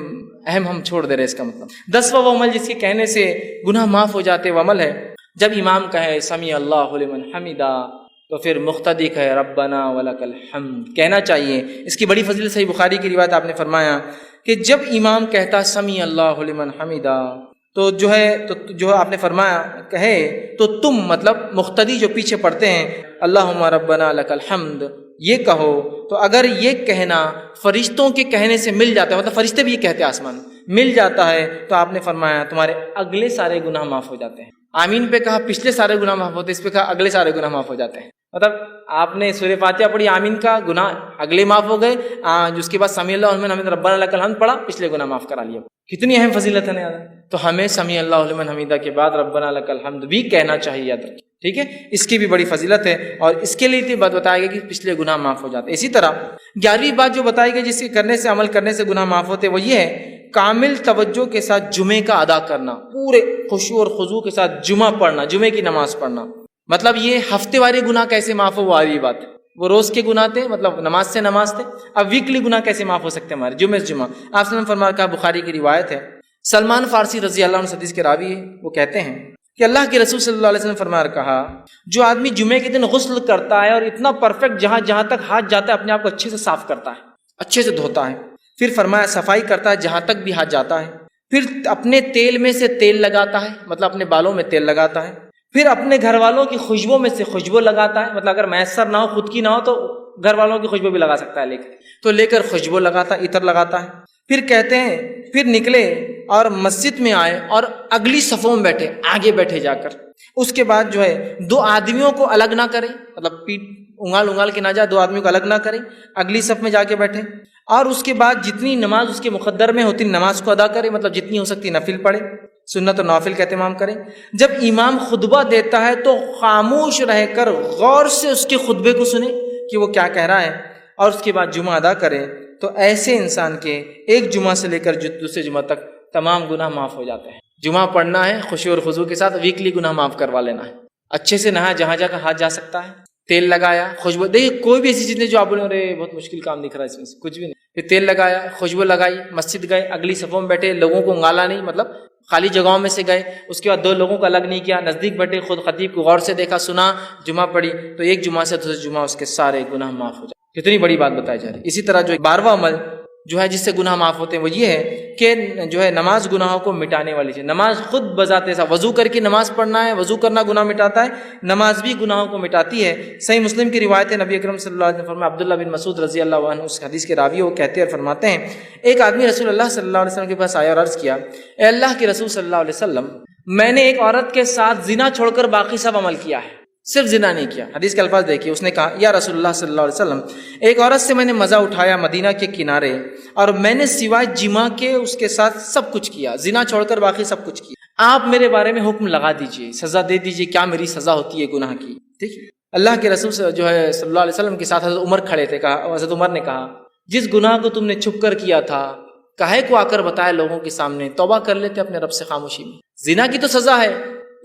اہم ہم چھوڑ دے رہے. اس کا مطلب 10واں وہ عمل جس کے کہنے سے گناہ معاف ہو جاتے وہ عمل ہے جب امام کہے سمیع اللہ لمن حمیدہ تو پھر مقتدی کہے ربنا ولک الحمد کہنا چاہیے. اس کی بڑی فضیلت صحیح بخاری کی روایت آپ نے فرمایا کہ جب امام کہتا سمیع اللہ لمن حمیدہ تو جو آپ نے فرمایا کہے تو تم مطلب مقتدی جو پیچھے پڑھتے ہیں اللہم ربنا لک الحمد یہ کہو. تو اگر یہ کہنا فرشتوں کے کہنے سے مل جاتا ہے، مطلب فرشتے بھی یہ کہتے ہیں آسمان مل جاتا ہے، تو آپ نے فرمایا تمہارے اگلے سارے گناہ معاف ہو جاتے ہیں. آمین پہ کہا پچھلے سارے گناہ معاف ہوتے، اس پہ کہا اگلے سارے گناہ معاف ہو جاتے ہیں. مطلب آپ نے سورہ فاتحہ پڑھی، آمین کا گناہ اگلے معاف ہو گئے، اس کے بعد سمیع اللہ لمن حمیدہ ربنا لک الحمد پڑھا، پچھلے گناہ معاف کرا لیا. کتنی اہم فضیلت ہے نا. تو ہمیں سمیع اللہ لمن حمیدہ کے بعد ربنا لک الحمد بھی کہنا چاہیے، یاد رکھیں. ٹھیک ہے، اس کی بھی بڑی فضیلت ہے، اور اس کے لیے بات بتایا گیا کہ پچھلے گناہ معاف ہو جاتے. اسی طرح 11ویں بات جو بتائی گئی جس کے کرنے سے عمل کرنے سے گناہ معاف ہوتے وہ یہ ہے کامل توجہ کے ساتھ جمعے کا ادا کرنا، پورے خشوع اور خضوع کے ساتھ جمعہ پڑھنا، جمعے کی نماز پڑھنا. مطلب یہ ہفتے وارے گناہ کیسے معاف ہو وہ آئی بات ہے. وہ روز کے گناہ تھے، مطلب نماز سے نماز تھے. اب ویکلی گناہ کیسے معاف ہو سکتے ہیں ہمارے جمعے سے جمعہ؟ آپ صلی اللہ علیہ وسلم فرمایا، کہا بخاری کی روایت ہے، سلمان فارسی رضی اللہ عنہ حدیث کے راوی ہے، وہ کہتے ہیں کہ اللہ کے رسول صلی اللہ علیہ وسلم فرمایا کہا جو آدمی جمعے کے دن غسل کرتا ہے اور اتنا پرفیکٹ جہاں تک ہاتھ جاتا ہے اپنے آپ کو اچھے سے صاف کرتا ہے، اچھے سے دھوتا ہے، پھر فرمایا صفائی کرتا ہے جہاں تک بھی ہاتھ جاتا ہے، پھر اپنے تیل میں سے تیل لگاتا ہے، مطلب اپنے بالوں میں تیل لگاتا ہے، پھر اپنے گھر والوں کی خوشبو میں سے خوشبو لگاتا ہے، مطلب اگر میسر نہ ہو خود کی نہ ہو تو گھر والوں کی خوشبو بھی لگا سکتا ہے، لے کر خوشبو لگاتا ہے، عطر لگاتا ہے. پھر کہتے ہیں پھر نکلے اور مسجد میں آئے اور اگلی صفوں میں بیٹھے، آگے بیٹھے جا کر. اس کے بعد دو آدمیوں کو الگ نہ کرے، مطلب پیٹ انگال کے نہ جائے، دو آدمیوں کو الگ نہ کرے، اگلی صف میں جا کے بیٹھے، اور اس کے بعد جتنی نماز اس کے مقدر میں ہوتی نماز کو ادا کرے، مطلب جتنی ہو سکتی نفل پڑھے، سنت اور نوافل کا اہتمام کرے. جب امام خطبہ دیتا ہے تو خاموش رہ کر غور سے اس کے خطبے کو سنے کہ وہ کیا کہہ رہا ہے، اور اس کے بعد جمعہ ادا کرے. تو ایسے انسان کے ایک جمعہ سے لے کر دوسرے جمعہ تک تمام گناہ معاف ہو جاتے ہیں. جمعہ پڑھنا ہے خشوع اور خضوع کے ساتھ، ویکلی گناہ معاف کروا لینا ہے، اچھے سے نہایا جہاں جہاں ہاتھ جا سکتا ہے، تیل لگایا، خوشبو، دیکھیے کوئی بھی ایسی چیز نہیں جو آپ بولیں ارے بہت مشکل کام دکھ رہا ہے اس میں سے، کچھ بھی نہیں. پھر تیل لگایا، خوشبو لگائی، مسجد گئے، اگلی صفوں میں بیٹھے، لوگوں کو انگالا نہیں، مطلب خالی جگہوں میں سے گئے، اس کے بعد دو لوگوں کو الگ نہیں کیا، نزدیک بیٹھے، خود خطیب کو غور سے دیکھا، سنا، جمعہ پڑھی، تو ایک جمعہ سے دوسرے جمعہ اس کے سارے گناہ معاف ہو جائے. کتنی بڑی بات بتائی جا رہی ہے. اسی طرح 12واں عمل جس سے گناہ معاف ہوتے ہیں وہ یہ ہے کہ نماز گناہوں کو مٹانے والی چیز. نماز خود بذات ایسا وضو کر کے نماز پڑھنا ہے، وضو کرنا گناہ مٹاتا ہے، نماز بھی گناہوں کو مٹاتی ہے. صحیح مسلم کی روایت ہے، نبی اکرم صلی اللہ علیہ وسلم فرمایا، عبداللہ بن مسعود رضی اللہ عنہ اس حدیث کے راوی وہ کہتے اور فرماتے ہیں ایک آدمی رسول اللہ صلی اللہ علیہ وسلم کے پاس آیا اور عرض کیا، اے اللہ کے رسول صلی اللہ علیہ وسلم، میں نے ایک عورت کے ساتھ زنا چھوڑ کر باقی سب عمل کیا ہے، صرف زنا نہیں کیا. حدیث کے الفاظ دیکھیے، اس نے کہا یا رسول اللہ صلی اللہ علیہ وسلم، ایک عورت سے میں نے مزہ اٹھایا مدینہ کے کنارے، اور میں نے سوائے جماع کے اس کے ساتھ سب کچھ کیا، زنا چھوڑ کر باقی سب کچھ کیا. آپ میرے بارے میں حکم لگا دیجئے، سزا دے دیجئے، کیا میری سزا ہوتی ہے گناہ کی. ٹھیک ہے. اللہ کے رسول صلی اللہ علیہ وسلم کے ساتھ حضرت عمر کھڑے تھے. حضرت عمر نے کہا جس گناہ کو تم نے چھپ کر کیا تھا کاہے کو آ کر بتایا لوگوں کے سامنے، توبہ کر لیتے اپنے رب سے خاموشی میں. زنا کی تو سزا ہے،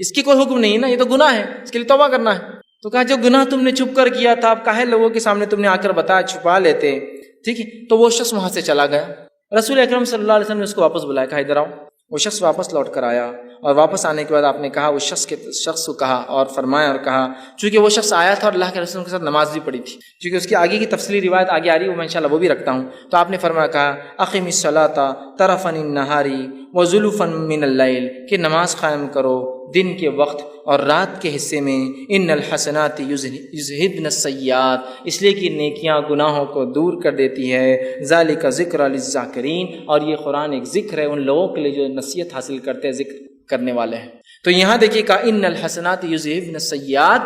اس کی کوئی حکم نہیں ہے نا، یہ تو گناہ ہے، اس کے لیے توبہ کرنا ہے. تو کہا جو گناہ تم نے چھپ کر کیا تھا اب کاہے لوگوں کے سامنے تم نے آ کر بتایا، چھپا لیتے. ٹھیک ہے. تو وہ شخص وہاں سے چلا گیا. رسول اکرم صلی اللہ علیہ وسلم نے اس کو واپس بلایا، کہا ادھر آؤ. وہ شخص واپس لوٹ کر آیا اور واپس آنے کے بعد آپ نے کہا اس شخص کو کہا اور فرمایا اور کہا، چونکہ وہ شخص آیا تھا اور اللہ کے رسول کے ساتھ نماز بھی پڑھی تھی، چونکہ اس کی آگے کی تفصیلی روایت آگے آ رہی ہے، وہ میں انشاءاللہ وہ بھی رکھتا ہوں، تو آپ نے فرمایا کہا اقیم الصلاۃ طرفا النہار وزلفا من اللیل، کہ نماز قائم کرو دن کے وقت اور رات کے حصے میں، ان الحسنات یذہبن السیئات، اس لیے کہ نیکیاں گناہوں کو دور کر دیتی ہے، ذالک ذکر للذاکرین، اور یہ قرآن ایک ذکر ہے ان لوگوں کے لیے جو نصیحت حاصل کرتے ہیں، ذکر کرنے والے ہیں۔ تو یہاں دیکھیے کہ ان الحسنات یذہبن السیئات،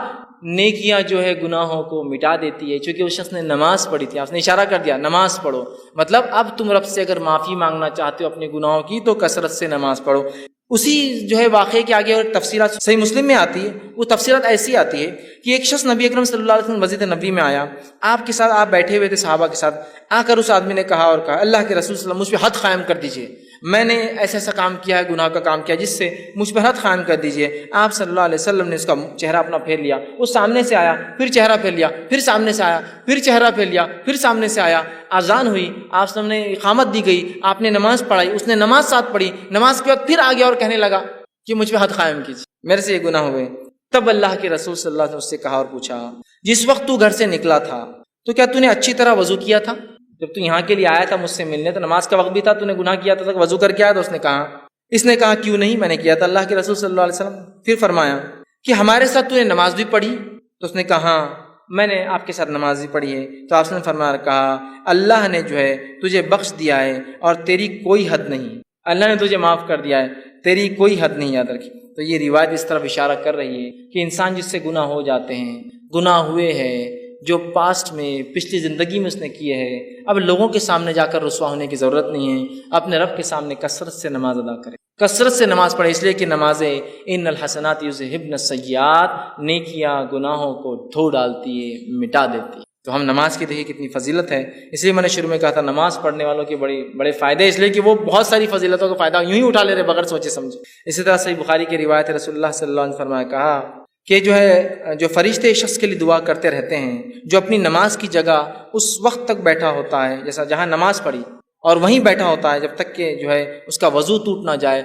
نیکیاں جو ہے گناہوں کو مٹا دیتی ہے، چونکہ اس شخص نے نماز پڑھی تھی، آپ نے اشارہ کر دیا نماز پڑھو، مطلب اب تم رب سے اگر معافی مانگنا چاہتے ہو اپنے گناہوں کی تو کثرت سے نماز پڑھو۔ اسی جو ہے واقعے کے آگے اور تفصیلات صحیح مسلم میں آتی ہے، وہ تفصیلات ایسی آتی ہے کہ ایک شخص نبی اکرم صلی اللہ علیہ وسلم مسجد نبوی میں آیا، آپ کے ساتھ آپ بیٹھے ہوئے تھے صحابہ کے ساتھ، آ کر اس آدمی نے کہا اور کہا اللہ کے رسول صلی اللہ علیہ وسلم مجھ پہ حد قائم کر دیجئے، میں نے ایسا ایسا کام کیا ہے، گناہ کا کام کیا جس سے مجھ پر حد قائم کر دیجئے۔ آپ صلی اللہ علیہ وسلم نے اس کا چہرہ اپنا پھیر لیا، وہ سامنے سے آیا، پھر چہرہ پھیر لیا، پھر سامنے سے آیا، پھر چہرہ پھیر لیا، پھر سامنے سے آیا، اذان ہوئی، آپ صلی اللہ علیہ وسلم نے اقامت دی گئی، آپ نے نماز پڑھائی، اس نے نماز ساتھ پڑھی، نماز کے بعد پھر آ گیا اور کہنے لگا کہ مجھ پہ حد قائم کیجیے، میرے سے یہ گناہ ہوئے۔ تب اللہ کے رسول صلی اللہ علیہ وسلم اس سے کہا اور پوچھا جس وقت تو گھر سے نکلا تھا تو کیا تو نے اچھی طرح وضو کیا تھا؟ جب تو یہاں کے لیے آیا تھا مجھ سے ملنے تو نماز کا وقت بھی تھا، تو نے گناہ کیا تھا تو وضو کر کے آیا؟ تو اس نے کہا کیوں نہیں، میں نے کیا تھا اللہ کے رسول صلی اللہ علیہ وسلم۔ پھر فرمایا کہ ہمارے ساتھ تو نے نماز بھی پڑھی؟ تو اس نے کہا ہاں میں نے آپ کے ساتھ نماز بھی پڑھی ہے۔ تو آپ نے فرمایا کہا اللہ نے جو ہے تجھے بخش دیا ہے اور تیری کوئی حد نہیں، اللہ نے تجھے معاف کر دیا ہے، تیری کوئی حد نہیں، یاد رکھی۔ تو یہ روایت اس طرف اشارہ کر رہی ہے کہ انسان جس سے گناہ ہو جاتے ہیں، گناہ ہوئے ہیں جو پاسٹ میں پچھلی زندگی میں اس نے کیے ہیں، اب لوگوں کے سامنے جا کر رسوا ہونے کی ضرورت نہیں ہے، اپنے رب کے سامنے کثرت سے نماز ادا کرے، کثرت سے نماز پڑھے، اس لیے کہ نمازیں ان الحسنات یذہبن السیئات، نیکیاں گناہوں کو دھو ڈالتی ہے، مٹا دیتی ہے۔ تو ہم نماز کی دیکھیے کتنی فضیلت ہے، اس لیے میں نے شروع میں کہا تھا نماز پڑھنے والوں کے بڑے فائدے، اس لیے کہ وہ بہت ساری فضیلتوں کا فائدہ یوں ہی اٹھا لے رہے بغیر سوچے سمجھے۔ اسی طرح صحیح بخاری کی روایت رسول اللہ صلی اللہ علیہ وسلم نے فرمایا کہا کہ جو فرشتے شخص کے لیے دعا کرتے رہتے ہیں جو اپنی نماز کی جگہ اس وقت تک بیٹھا ہوتا ہے، جیسا جہاں نماز پڑھی اور وہیں بیٹھا ہوتا ہے جب تک کہ جو ہے اس کا وضو ٹوٹ نہ جائے،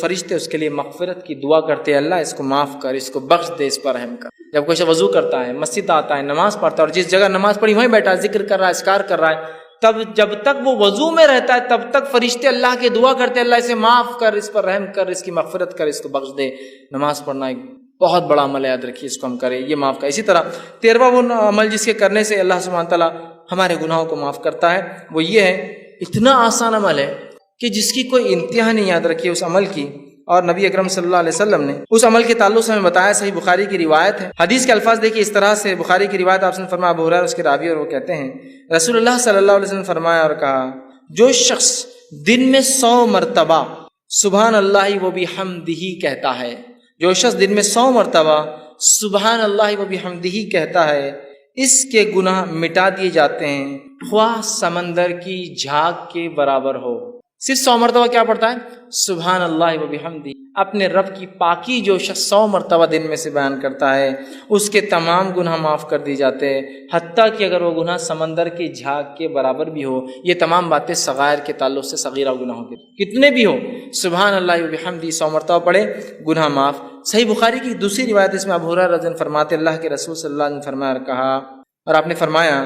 فرشتے اس کے لیے مغفرت کی دعا کرتے ہیں، اللہ اس کو معاف کر، اس کو بخش دے، اس پر رحم کر۔ جب کوئی وضو کرتا ہے، مسجد آتا ہے، نماز پڑھتا ہے اور جس جگہ نماز پڑھی وہیں بیٹھا ہے، ذکر کر رہا ہے، اذکار کر رہا ہے، تب جب تک وہ وضو میں رہتا ہے تب تک فرشتے اللہ کے دعا کرتے ہیں اللہ اسے معاف کر، اس پر رحم کر، اس کی مغفرت کر، اس کو بخش دے۔ نماز پڑھنا ایک بہت بڑا عمل ہے، یاد رکھیے اس کو ہم کریں، یہ معاف کر۔ اسی طرح 13واں وہ عمل جس کے کرنے سے اللہ سبحانہ تعالیٰ ہمارے گناہوں کو معاف کرتا ہے، وہ یہ ہے، اتنا آسان عمل ہے کہ جس کی کوئی انتہا نہیں، یاد رکھیے اس عمل کی۔ اور نبی اکرم صلی اللہ علیہ وسلم نے اس عمل کے تعلق سے ہمیں بتایا، صحیح بخاری کی روایت ہے، حدیث کے الفاظ دیکھیے اس طرح سے، بخاری کی روایت آپ نے فرمایا، ابو ہریرہ اس کے راوی اور وہ کہتے ہیں رسول اللہ صلی اللہ علیہ وسلم فرمایا اور کہا جو شخص دن میں 100 مرتبہ سبحان اللہ و بحمدہ کہتا ہے، جو شخص دن میں 100 مرتبہ سبحان اللہ و بحمدہ کہتا ہے، اس کے گناہ مٹا دیے جاتے ہیں، خواہ سمندر کی جھاگ کے برابر ہو۔ صرف 100 مرتبہ کیا پڑھتا ہے؟ سبحان اللہ و بحمدہ، اپنے رب کی پاکی جو شخص 100 مرتبہ دن میں سے بیان کرتا ہے اس کے تمام گناہ معاف کر دی جاتے ہیں، حتیٰ کہ اگر وہ گناہ سمندر کی جھاگ کے برابر بھی ہو۔ یہ تمام باتیں صغائر کے تعلق سے، صغیرہ گناہوں کے کتنے بھی ہو، سبحان اللہ و بحمدہ 100 مرتبہ پڑھے، گناہ معاف۔ صحیح بخاری کی دوسری روایت اس میں ابو ہریرہ رضی اللہ عنہ فرماتے اللہ کے رسول صلی اللہ علیہ وسلم فرمایا اور کہا، اور آپ نے فرمایا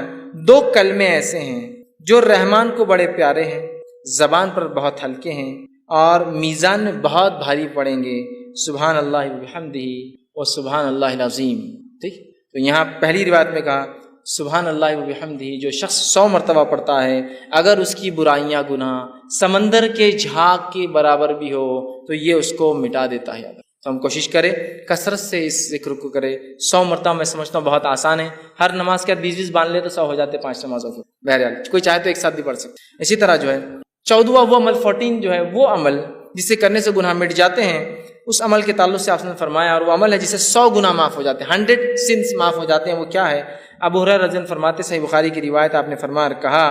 2 کلمے ایسے ہیں جو رحمان کو بڑے پیارے ہیں، زبان پر بہت ہلکے ہیں اور میزان میں بہت بھاری پڑیں گے، سبحان اللہ و بحمدہ و سبحان اللہ العظیم۔ ٹھیک، تو یہاں پہلی روایت میں کہا سبحان اللہ و بحمدہ، جو شخص 100 مرتبہ پڑھتا ہے اگر اس کی برائیاں گناہ سمندر کے جھاگ کے برابر بھی ہو تو یہ اس کو مٹا دیتا ہے۔ تو ہم کوشش کریں کثرت سے اس ذکر کو کریں۔ 100 مرتبہ میں سمجھتا ہوں بہت آسان ہے، ہر نماز کے 20 باندھ لے تو 100 ہو جاتے 5 نمازوں کو، بہرحال کوئی چاہے تو ایک ساتھ بھی پڑھ سکتے۔ اسی طرح جو ہے 14واں وہ عمل 14 جو ہے وہ عمل جسے کرنے سے گناہ مٹ جاتے ہیں، اس عمل کے تعلق سے آپ نے فرمایا، اور وہ عمل ہے جسے 100 گناہ معاف ہو جاتے ہیں، 100 سنس معاف ہو جاتے ہیں۔ وہ کیا ہے؟ ابو ہریرہ رضی اللہ عنہ فرماتے، صحیح بخاری کی روایت، آپ نے فرمایا کہا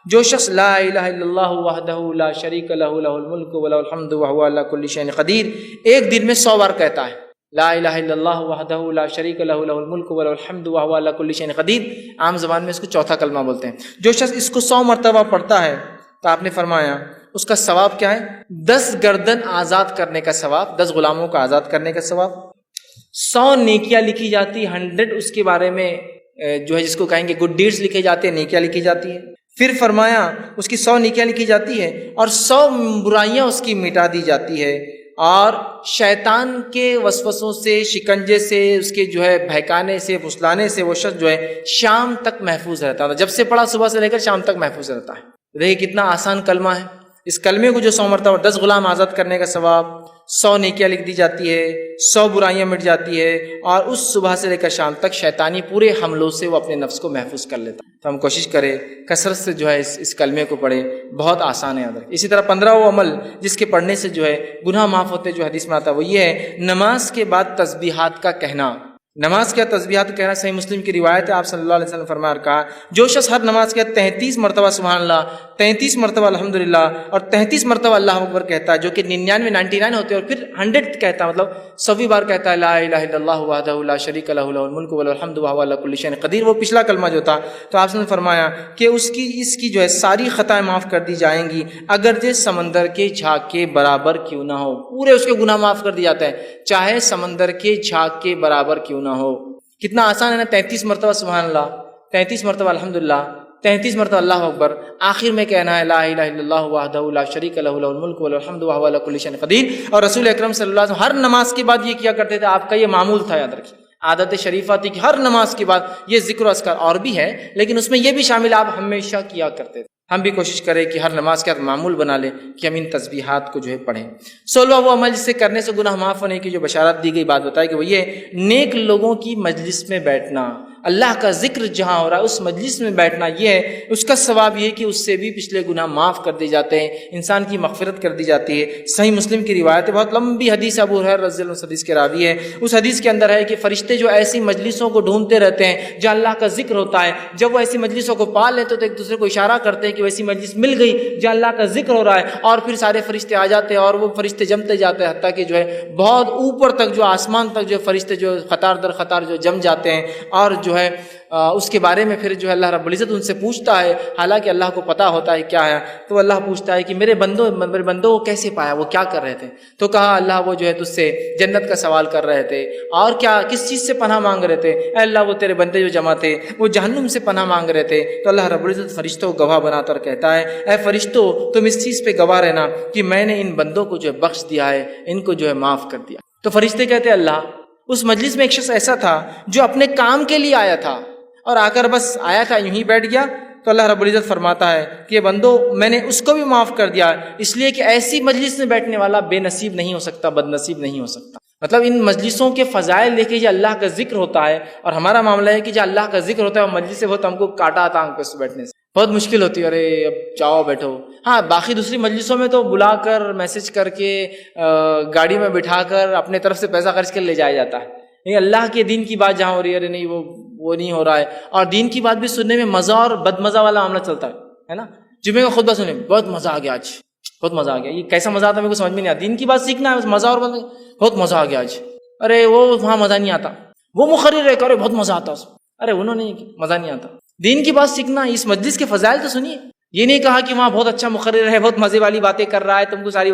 جو شخص لا الہ الا اللہ وحدہ لا شریک لہ لہ الملک ولہ الحمد وہو علی کل شیء قدیر، ایک دن میں 100 بار کہتا ہے لا الہ الا اللہ وحدہ لا شریک لہ لہ الملک ولہ الحمد وہو علی کل شیء قدیر، عام زبان میں اس کو چوتھا کلمہ بولتے ہیں۔ جو شخص اس کو 100 مرتبہ پڑھتا ہے تو آپ نے فرمایا اس کا ثواب کیا ہے؟ 10 گردن آزاد کرنے کا ثواب، 10 غلاموں کو آزاد کرنے کا ثواب، 100 نیکیاں لکھی جاتی، 100 اس کے بارے میں جو ہے جس کو کہیں گے گڈ ڈیڈز لکھے جاتے ہیں، نیکیاں لکھی جاتی ہیں۔ پھر فرمایا اس کی 100 نیکیاں لکھی جاتی ہے اور 100 برائیاں اس کی مٹا دی جاتی ہے، اور شیطان کے وسوسوں سے، شکنجے سے، اس کے جو ہے بہکانے سے، پھسلانے سے وہ شخص جو ہے شام تک محفوظ رہتا ہے۔ جب سے پڑھا صبح سے لے کر شام تک محفوظ رہتا ہے۔ دیکھیے کتنا آسان کلمہ ہے، اس کلمے کو جو 100 مرتبہ 10 غلام آزاد کرنے کا ثواب، 100 نیکیاں لکھ دی جاتی ہے، 100 برائیاں مٹ جاتی ہے، اور اس صبح سے لے کر شام تک شیطانی پورے حملوں سے وہ اپنے نفس کو محفوظ کر لیتا ہے۔ تو ہم کوشش کریں کثرت سے جو ہے اس کلمے کو پڑھیں، بہت آسان ہے یاد رکھیں۔ اسی طرح 15واں عمل جس کے پڑھنے سے جو ہے گناہ معاف ہوتے جو حدیث میں آتا ہے وہ یہ ہے نماز کے بعد تسبیحات کا کہنا۔ نماز کے تسبیحات کہنا صحیح مسلم کی روایت ہے، آپ صلی اللہ علیہ وسلم فرمایا اور کہا جو شخص ہر نماز کے 33 مرتبہ سبحان اللہ، 33 مرتبہ الحمدللہ اور 33 مرتبہ اللہ اکبر کہتا ہے، جو کہ 99 ہوتے ہیں، اور پھر 100 کہتا ہے، مطلب 100ویں بار کہتا ہے لا الہ الا اللہ وحدہ لا شریک لہ لہ الملک وله الحمد وهو على كل شيء قدیر، وہ پچھلا کلمہ جو تھا، تو آپ نے فرمایا کہ اس کی جو ہے ساری خطائیں معاف کر دی جائیں گی، اگرچہ سمندر کے جھاگ کے برابر کیوں نہ ہو، پورے اس کے گناہ معاف کر دی جاتے ہیں، چاہے سمندر کے جھاگ کے برابر کیوں نہ ہو۔ کتنا آسان ہے نا، 33 مرتبہ سبحان اللہ، 33 مرتبہ الحمدللہ، 33 مرتبہ اللہ اکبر، آخر میں کہنا ہے لا الہ الا اللہ وحدہ لا شریک لہ لہ الملک وله الحمد وهو على كل شيء قدیر۔ اور رسول اکرم صلی اللہ علیہ وسلم ہر نماز کے بعد یہ کیا کرتے تھے، آپ کا یہ معمول تھا، یاد رکھیے، عادت شریفہ تھی کہ ہر نماز کے بعد یہ ذکر و اذکار، اور بھی ہے لیکن اس میں یہ بھی شامل آپ ہمیشہ کیا کرتے تھے۔ ہم بھی کوشش کریں کہ ہر نماز کے بعد معمول بنا لیں کہ ہم ان تسبیحات کو جو ہے پڑھیں۔ 16واں وہ عمل جس سے کرنے سے گناہ معاف ہونے کی جو بشارت دی گئی بات بتائی کہ وہ یہ نیک لوگوں کی مجلس میں بیٹھنا، اللہ کا ذکر جہاں ہو رہا ہے اس مجلس میں بیٹھنا، یہ ہے اس کا ثواب یہ کہ اس سے بھی پچھلے گناہ معاف کر دیے جاتے ہیں، انسان کی مغفرت کر دی جاتی ہے۔ صحیح مسلم کی روایت ہے، بہت لمبی حدیث، ابو ہریرہ رضی اللہ عنہ حدیث کے راوی ہے، اس حدیث کے اندر ہے کہ فرشتے جو ایسی مجلسوں کو ڈھونڈتے رہتے ہیں جہاں اللہ کا ذکر ہوتا ہے، جب وہ ایسی مجلسوں کو پا لیتے تو ایک دوسرے کو اشارہ کرتے ہیں کہ ویسی مجلس مل گئی جہاں اللہ کا ذکر ہو رہا ہے، اور پھر سارے فرشتے آ جاتے ہیں اور وہ فرشتے جمتے جاتے ہیں، حتیٰ کہ جو ہے بہت اوپر تک، جو آسمان تک جو فرشتے جو قطار در قطار جو جم جاتے ہیں، اور جو ہے اس کے بارے میں پھر جو ہے اللہ رب العزت ان سے پوچھتا ہے، حالانکہ اللہ کو پتہ ہوتا ہے کیا ہے، تو اللہ پوچھتا ہے کہ میرے بندوں کو کیسے پایا، وہ کیا کر رہے تھے؟ تو کہا اللہ وہ جو ہے تجھ سے جنت کا سوال کر رہے تھے، اور کیا کس چیز سے پناہ مانگ رہے تھے؟ اے اللہ وہ تیرے بندے جو جمع تھے وہ جہنم سے پناہ مانگ رہے تھے۔ تو اللہ رب العزت فرشتوں کو گواہ بنا کر کہتا ہے اے فرشتوں تم اس چیز پہ گواہ رہنا کہ میں نے ان بندوں کو جو ہے بخش دیا ہے، ان کو جو ہے معاف کر دیا۔ تو فرشتے کہتے ہیں اللہ اس مجلس میں ایک شخص ایسا تھا جو اپنے کام کے لیے آیا تھا اور آ کر بس آیا تھا، یوں ہی بیٹھ گیا، تو اللہ رب العزت فرماتا ہے کہ یہ بندو میں نے اس کو بھی معاف کر دیا، اس لیے کہ ایسی مجلس میں بیٹھنے والا بے نصیب نہیں ہو سکتا، بد نصیب نہیں ہو سکتا۔ مطلب ان مجلسوں کے فضائل دیکھیں، جو اللہ کا ذکر ہوتا ہے، اور ہمارا معاملہ ہے کہ جو اللہ کا ذکر ہوتا ہے وہ مجلس سے بہت ہم کو کاٹا آتا آنکھ پہ بیٹھنے سے، بہت مشکل ہوتی ہے، ارے اب جاؤ بیٹھو۔ ہاں باقی دوسری مجلسوں میں تو بلا کر، میسج کر کے، گاڑی میں بٹھا کر اپنے طرف سے پیسہ خرچ کر لے جایا جاتا ہے، نہیں اللہ کے دین کی بات جہاں ہو رہی ہے، ارے نہیں وہ نہیں ہو رہا ہے۔ اور دین کی بات بھی سننے میں مزہ اور بد مزہ والا معاملہ چلتا ہے نا۔ جمعے کا خطبہ سننے بہت مزہ آ گیا، آج بہت مزہ آ گیا، یہ کیسا مزہ آتا ہے میرے کو سمجھ میں نہیں آتا۔ دین کی بات سیکھنا ہے، مزہ اور بہت مزہ آ گیا آج، ارے وہ وہاں مزہ نہیں آتا، وہ مقرر ہے کہ ارے بہت مزہ آتا اس، ارے انہوں نے مزہ نہیں آتا۔ دین کی بات سیکھنا، اس مجلس کے فضائل تو سنیے، یہ نہیں کہا کہ وہاں بہت اچھا مقرر ہے، بہت مزے والی باتیں کر رہا ہے، تم کو ساری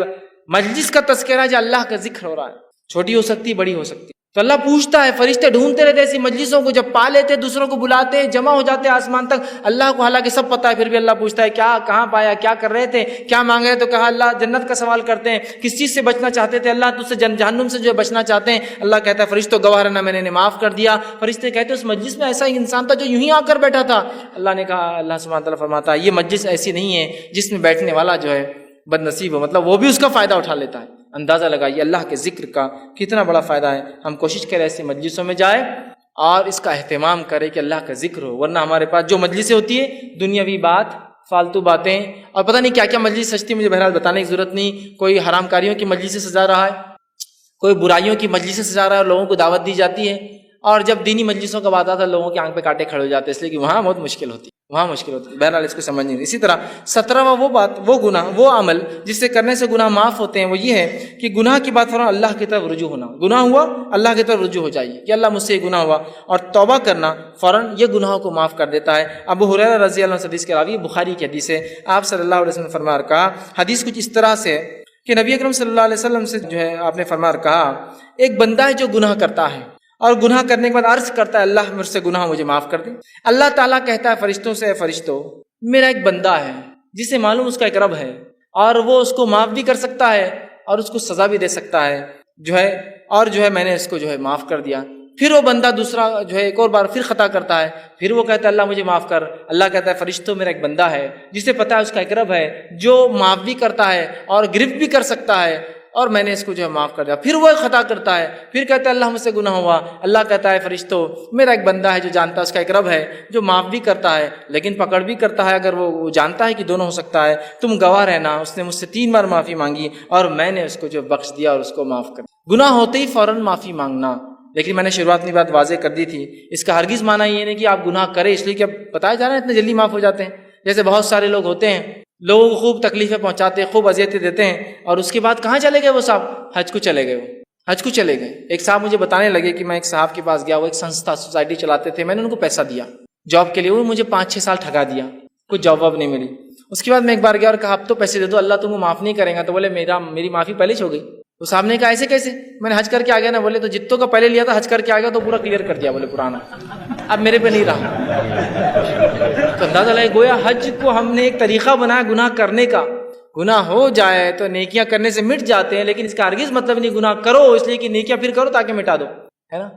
مجلس کا تذکرہ جو اللہ کا ذکر ہو رہا ہے، چھوٹی ہو سکتی بڑی ہو سکتی۔ تو اللہ پوچھتا ہے، فرشتے ڈھونڈتے رہتے ایسی مجلسوں کو، جب پا لیتے دوسروں کو بلاتے، جمع ہو جاتے آسمان تک، اللہ کو حالانکہ سب پتہ ہے، پھر بھی اللہ پوچھتا ہے کیا کہاں پایا، کیا کر رہے تھے، کیا مانگ رہے؟ تو کہا اللہ جنت کا سوال کرتے ہیں، کس چیز سے بچنا چاہتے تھے؟ اللہ تجھ سے جہنم سے جو ہے بچنا چاہتے ہیں۔ اللہ کہتا ہے فرشتوں گواہ رہنا، میں نے معاف کر دیا۔ فرشتے کہتے ہیں اس مجلس میں ایسا انسان تھا جو یوں ہی آ کر بیٹھا تھا۔ اللہ نے کہا، اللہ سبحانہ تعالیٰ فرماتا ہے یہ مجلس ایسی نہیں ہے جس میں بیٹھنے والا جو ہے بد نصیب ہو، مطلب وہ بھی اس کا فائدہ اٹھا لیتا ہے۔ اندازہ لگائیے اللہ کے ذکر کا کتنا بڑا فائدہ ہے۔ ہم کوشش کریں ایسی مجلسوں میں جائیں اور اس کا اہتمام کریں کہ اللہ کا ذکر ہو، ورنہ ہمارے پاس جو مجلسیں ہوتی ہیں دنیاوی بات، فالتو باتیں، اور پتہ نہیں کیا کیا مجلس سجتی، مجھے بہرحال بتانے کی ضرورت نہیں۔ کوئی حرام کاریوں کی مجلسیں سجا رہا ہے، کوئی برائیوں کی مجلسیں سجا رہا ہے، لوگوں کو دعوت دی جاتی ہے، اور جب دینی مجلسوں کا بات آتا ہے لوگوں کی آنکھ پہ کانٹے کھڑے ہو جاتے ہیں، اس لیے کہ وہاں بہت مشکل ہوتی ہے، بہرحال اس کو سمجھ نہیں رہی۔ اسی طرح 17واں وہ گناہ، وہ عمل جس سے کرنے سے گناہ معاف ہوتے ہیں، وہ یہ ہے کہ گناہ کی بات فوراً اللہ کی طرف رجوع ہونا۔ گناہ ہوا، اللہ کی طرف رجوع ہو جائیے کہ اللہ مجھ سے یہ گناہ ہوا، اور توبہ کرنا فوراً یہ گناہوں کو معاف کر دیتا ہے۔ ابو ہریرہ رضی اللہ عنہ حدیث کے راوی، بخاری کی حدیث ہے، آپ صلی اللہ علیہ وسلم نے فرمایا کہا، حدیث کچھ اس طرح سے ہے کہ نبی اکرم صلی اللہ علیہ وسلم سے جو ہے آپ نے فرمایا کہا، ایک بندہ ہے جو گناہ کرتا ہے اور گناہ کرنے کے بعد عرض کرتا ہے اللہ مجھ سے گناہ مجھے معاف کر دے۔ اللہ تعالیٰ کہتا ہے فرشتوں سے، اے فرشتوں، میرا ایک بندہ ہے جسے معلوم اس کا ایک رب ہے اور وہ اس کو معاف بھی کر سکتا ہے اور اس کو سزا بھی دے سکتا ہے اور میں نے اس کو معاف کر دیا۔ پھر وہ بندہ دوسرا ایک اور بار پھر خطا کرتا ہے، پھر وہ کہتا ہے اللہ مجھے معاف کر۔ اللہ کہتا ہے فرشتوں، میرا ایک بندہ ہے جسے پتا ہے اس کا ایک رب ہے جو معاف بھی کرتا ہے اور گرفت بھی کر سکتا ہے، اور میں نے اس کو معاف کر دیا۔ پھر وہ خطا کرتا ہے، پھر کہتا ہے اللہ مجھ سے گناہ ہوا۔ اللہ کہتا ہے فرشتوں، میرا ایک بندہ ہے جو جانتا ہے اس کا ایک رب ہے جو معاف بھی کرتا ہے لیکن پکڑ بھی کرتا ہے، اگر وہ جانتا ہے کہ دونوں ہو سکتا ہے۔ تم گواہ رہنا، اس نے مجھ سے 3 بار معافی مانگی اور میں نے اس کو بخش دیا اور اس کو معاف کر دیا۔ گناہ ہوتے ہی فوراً معافی مانگنا، لیکن میں نے شروعات میں بات واضح کر دی تھی، اس کا ہرگز معنی یہ نہیں کہ آپ گناہ کریں اس لیے کہ اب بتایا جا رہا ہے اتنے جلدی معاف ہو جاتے ہیں۔ جیسے بہت سارے لوگ ہوتے ہیں، لوگوں کو خوب تکلیفیں پہنچاتے ہیں، خوب اذیتیں دیتے ہیں، اور اس کے بعد کہاں چلے گئے وہ صاحب؟ حج کو چلے گئے۔ حج کو چلے گئے۔ ایک صاحب مجھے بتانے لگے کہ میں ایک صاحب کے پاس گیا، وہ ایک سنستھا سوسائٹی چلاتے تھے، میں نے ان کو پیسہ دیا جاب کے لیے، وہ مجھے 5-6 سال ٹھگا دیا، کوئی جاب واب نہیں ملی۔ اس کے بعد میں ایک بار گیا اور کہا اب تو پیسے دے دو، اللہ تم کو معاف نہیں کرے گا۔ تو بولے میری معافی پہلے ہو گئی۔ تو صاحب نے کہا ایسے کیسے؟ میں نے حج کر کے آ گیا نا۔ بولے تو جتوں کا پہلے لیا تھا حج کر کے آ گیا تو پورا کلیئر کر دیا، بولے پرانا اب میرے پہ نہیں رہا۔ تو اندازہ لگے گویا حج کو ہم نے ایک طریقہ بنایا گناہ کرنے کا، گناہ ہو جائے تو نیکیاں کرنے سے مٹ جاتے ہیں، لیکن اس کا ہرگز مطلب نہیں گناہ کرو اس لیے کہ نیکیاں پھر کرو تاکہ مٹا دو، ہے نا۔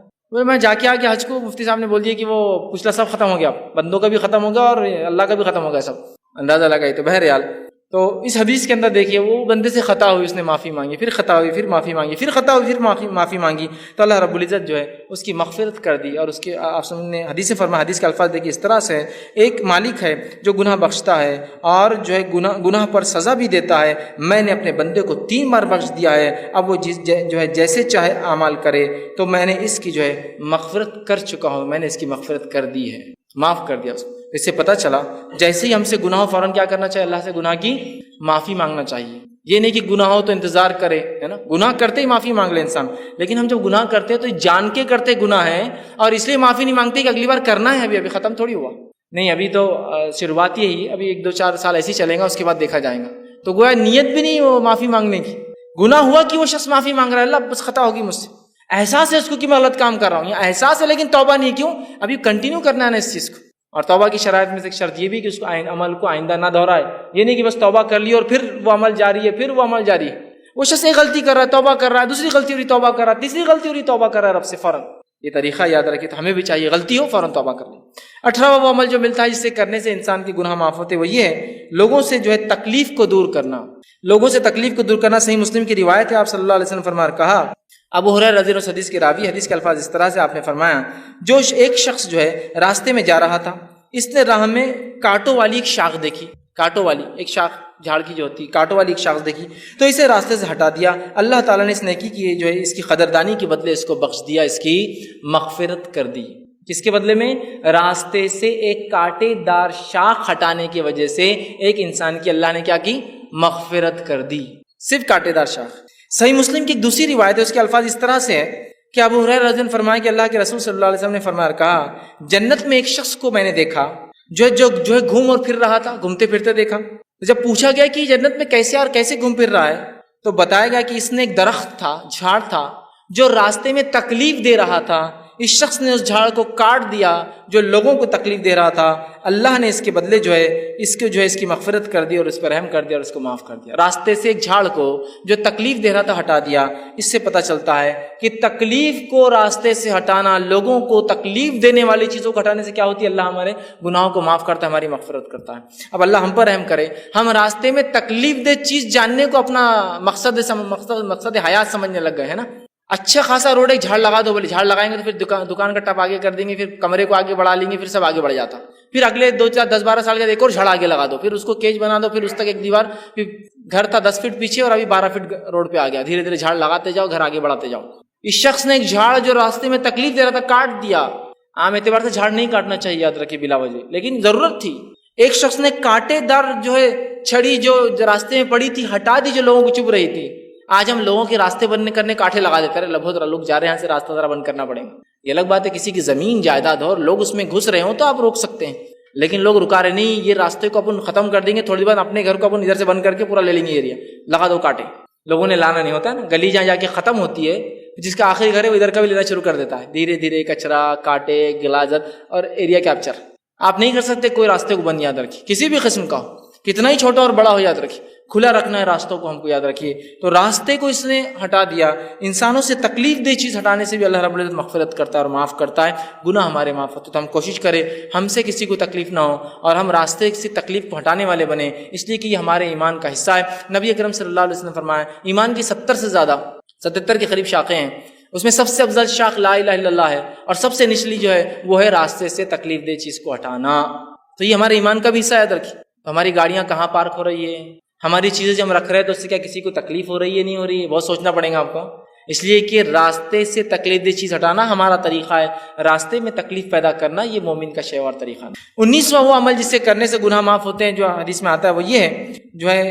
میں جا کے آ کے حج کو مفتی صاحب نے بول دیا کہ وہ پچھلا سب ختم ہو گیا، بندوں کا بھی ختم ہو گیا اور اللہ کا بھی ختم ہو گیا سب، اندازہ لگائی۔ تو بہرحال تو اس حدیث کے اندر دیکھیے وہ بندے سے خطا ہوئی، اس نے معافی مانگی، پھر خطا ہوئی، پھر معافی مانگی، پھر خطا ہوئی، پھر معافی مانگی، تو اللہ رب العزت اس کی مغفرت کر دی۔ اور اس کے آپ نے حدیث فرمایا، حدیث کے الفاظ دیکھیے اس طرح سے، ایک مالک ہے جو گناہ بخشتا ہے اور گناہ پر سزا بھی دیتا ہے، میں نے اپنے بندے کو 3 بار بخش دیا ہے، اب وہ جیسے چاہے اعمال کرے، تو میں نے اس کی مغفرت کر چکا ہوں، میں نے اس کی مغفرت کر دی ہے، معاف کر دیا اس کو۔ اس سے پتہ چلا جیسے ہی ہم سے گناہ ہو فوراً کیا کرنا چاہیے؟ اللہ سے گناہ کی معافی مانگنا چاہیے۔ یہ نہیں کہ گناہ ہو تو انتظار کرے، ہے نا، گناہ کرتے ہی معافی مانگ لے انسان، لیکن ہم جب گناہ کرتے ہیں تو جان کے کرتے گناہ ہے اور اس لیے معافی نہیں مانگتے کہ اگلی بار کرنا ہے، ابھی ختم تھوڑی ہوا، نہیں ابھی تو شروعات ہی، ابھی 1-2-4 سال ایسے ہی چلیں گا، اس کے بعد دیکھا جائے گا۔ تو گویا نیت بھی نہیں وہ معافی مانگنے کی، گناہ ہوا کہ وہ شخص معافی مانگ رہا ہے، اللہ بس خطا ہوگی مجھ سے، احساس ہے اس کو کہ میں غلط کام کر رہا ہوں، یا احساس ہے لیکن توبہ نہیں، کیوں؟ ابھی کنٹینیو کرنا ہے نا اس چیز کو۔ اور توبہ کی شرائط میں سے ایک شرط یہ بھی کہ اس کو عمل کو آئندہ نہ دہرائے، یہ نہیں کہ بس توبہ کر لی اور پھر وہ عمل جاری ہے، پھر وہ عمل جاری ہے۔ وہ شخص ایک غلطی کر رہا ہے، توبہ کر رہا ہے، دوسری غلطی ہو رہی توبہ کر رہا ہے، تیسری غلطی ہو رہی توبہ کر رہا ہے رب سے فوراً۔ یہ طریقہ یاد رکھیے، تو ہمیں بھی چاہیے غلطی ہو فوراً توبہ کر لیں۔ 18واں وہ عمل جو ملتا ہے جس سے کرنے سے انسان کی گناہ معاف ہوتے، وہ یہ ہے لوگوں سے تکلیف کو دور کرنا، لوگوں سے تکلیف کو دور کرنا۔ صحیح مسلم کی روایت ہے، آپ صلی اللہ علیہ وسلم فرمایا کہا، ابو ہریرہ رضی اللہ عنہ حدیث کے راوی، حدیث کے الفاظ اس طرح سے آپ نے فرمایا، جو ایک شخص راستے میں جا رہا تھا، اس نے راہ میں کانٹوں والی ایک شاخ دیکھی، کانٹوں والی ایک شاخ، جھاڑ کی جو ہوتی کانٹوں والی ایک شاخ دیکھی، تو اسے راستے سے ہٹا دیا۔ اللہ تعالیٰ نے اس نیکی کی اس کی قدردانی کے بدلے اس کو بخش دیا، اس کی مغفرت کر دی۔ کس کے بدلے میں؟ راستے سے ایک کانٹے دار شاخ ہٹانے کی وجہ سے ایک انسان کی اللہ نے کیا کی؟ مغفرت کر دی، صرف کانٹے دار شاخ۔ صحیح مسلم کی ایک دوسری روایت ہے، اس کے الفاظ اس طرح سے ہے کہ ابو ہریرہ رضی اللہ عنہ فرمایا کہ اللہ کے رسول صلی اللہ علیہ وسلم نے فرمایا کہا، جنت میں ایک شخص کو میں نے دیکھا جو گھوم اور پھر رہا تھا، گھومتے پھرتے دیکا۔ جب پوچھا گیا کہ جنت میں کیسے اور کیسے گھوم پھر رہا ہے، تو بتایا گیا کہ اس نے ایک درخت تھا، جھاڑ تھا جو راستے میں تکلیف دے رہا تھا، اس شخص نے اس جھاڑ کو کاٹ دیا جو لوگوں کو تکلیف دے رہا تھا، اللہ نے اس کے بدلے اس کی مغفرت کر دی اور اس پر رحم کر دیا اور اس کو معاف کر دیا۔ راستے سے ایک جھاڑ کو جو تکلیف دے رہا تھا ہٹا دیا۔ اس سے پتہ چلتا ہے کہ تکلیف کو راستے سے ہٹانا، لوگوں کو تکلیف دینے والی چیزوں کو ہٹانے سے کیا ہوتی ہے؟ اللہ ہمارے گناہوں کو معاف کرتا ہے، ہماری مغفرت کرتا ہے۔ اب اللہ ہم پر رحم کرے، ہم راستے میں تکلیف دہ چیز جاننے کو اپنا مقصد حیات سمجھنے لگ گئے ہیں نا۔ اچھا خاصا روڈ ایک جھاڑ لگا دو، بولے جھاڑ لگائیں گے تو پھر دکان کا ٹپ آگے کر دیں گے، پھر کمرے کو آگے بڑھا لیں گے، پھر سب آگے بڑھ جاتا، پھر اگلے 2-4-10-12 سال کے ایک اور جھاڑ آگے لگا دو، پھر اس کو کیج بنا دو، پھر اس تک ایک دیوار، پھر گھر تھا 10 فٹ پیچھے اور ابھی 12 فٹ روڈ پہ آ گیا، دھیرے دھیرے جھاڑ لگاتے جاؤ، گھر آگے بڑھاتے جاؤ۔ اس شخص نے ایک جھاڑ جو راستے میں تکلیف دے رہا تھا کاٹ دیا. عام اعتبار سے جھاڑ نہیں کاٹنا چاہیے، یاد رکھیے، بلا وجہ، لیکن ضرورت تھی. ایک شخص نے کانٹے دار جو ہے چھڑی جو راستے میں پڑی تھی ہٹا دی، جو لوگوں کو چبھ رہی تھی. آج ہم لوگوں کے راستے بند کرنے کانٹے لگا دیتے ہیں، لبھو ذرا لوگ جا رہے ہیں یہاں سے، راستہ ذرا بند کرنا پڑے گا. یہ الگ بات ہے کسی کی زمین جائیداد ہو اور لوگ اس میں گھس رہے ہوں تو آپ روک سکتے ہیں، لیکن لوگ رکا رہے نہیں، یہ راستے کو اپن ختم کر دیں گے، تھوڑی دیر بعد اپنے گھر کو اپن ادھر سے بند کر کے پورا لے لیں گے ایریا، لگا دو کانٹے. لوگوں نے لانا نہیں ہوتا ہے نا، گلی جہاں جا کے ختم ہوتی ہے، جس کا آخری گھر ہے وہ ادھر کا بھی لینا شروع کر دیتا ہے، دھیرے دھیرے کچرا، کانٹے، غلاظت اور ایریا کیپچر. آپ نہیں کر سکتے کوئی راستے کو بند، یاد رکھیے، کسی بھی قسم کا ہو، کتنا ہی چھوٹا اور بڑا ہو، یاد رکھیے کھلا رکھنا ہے راستوں کو ہم کو، یاد رکھیے. تو راستے کو اس نے ہٹا دیا. انسانوں سے تکلیف دہ چیز ہٹانے سے بھی اللہ رب العزت مغفرت کرتا ہے اور معاف کرتا ہے، گناہ ہمارے معاف ہوتے. تو ہم کوشش کریں ہم سے کسی کو تکلیف نہ ہو اور ہم راستے سے تکلیف کو ہٹانے والے بنیں، اس لیے کہ یہ ہمارے ایمان کا حصہ ہے. نبی اکرم صلی اللہ علیہ وسلم نے فرمایا ایمان کی 70 سے زیادہ 77 کے قریب شاخیں ہیں، اس میں سب سے افضل شاخ لا الہ الا اللہ ہے، اور سب سے نچلی جو ہے وہ ہے راستے سے تکلیف دہ چیز کو ہٹانا. تو یہ ہمارے ایمان کا بھی حصہ ہے. یاد رکھیے ہماری گاڑیاں کہاں پارک ہو رہی ہے، ہماری چیزیں جو ہم رکھ رہے ہیں تو اس سے کیا کسی کو تکلیف ہو رہی ہے نہیں ہو رہی ہے، بہت سوچنا پڑے گا آپ کو. اس لیے کہ راستے سے تکلیف دہ چیز ہٹانا ہمارا طریقہ ہے، راستے میں تکلیف پیدا کرنا یہ مومن کا شیوار طریقہ ہے. 19واں وہ عمل جس سے کرنے سے گناہ معاف ہوتے ہیں جو حدیث میں آتا ہے وہ یہ ہے، جو ہے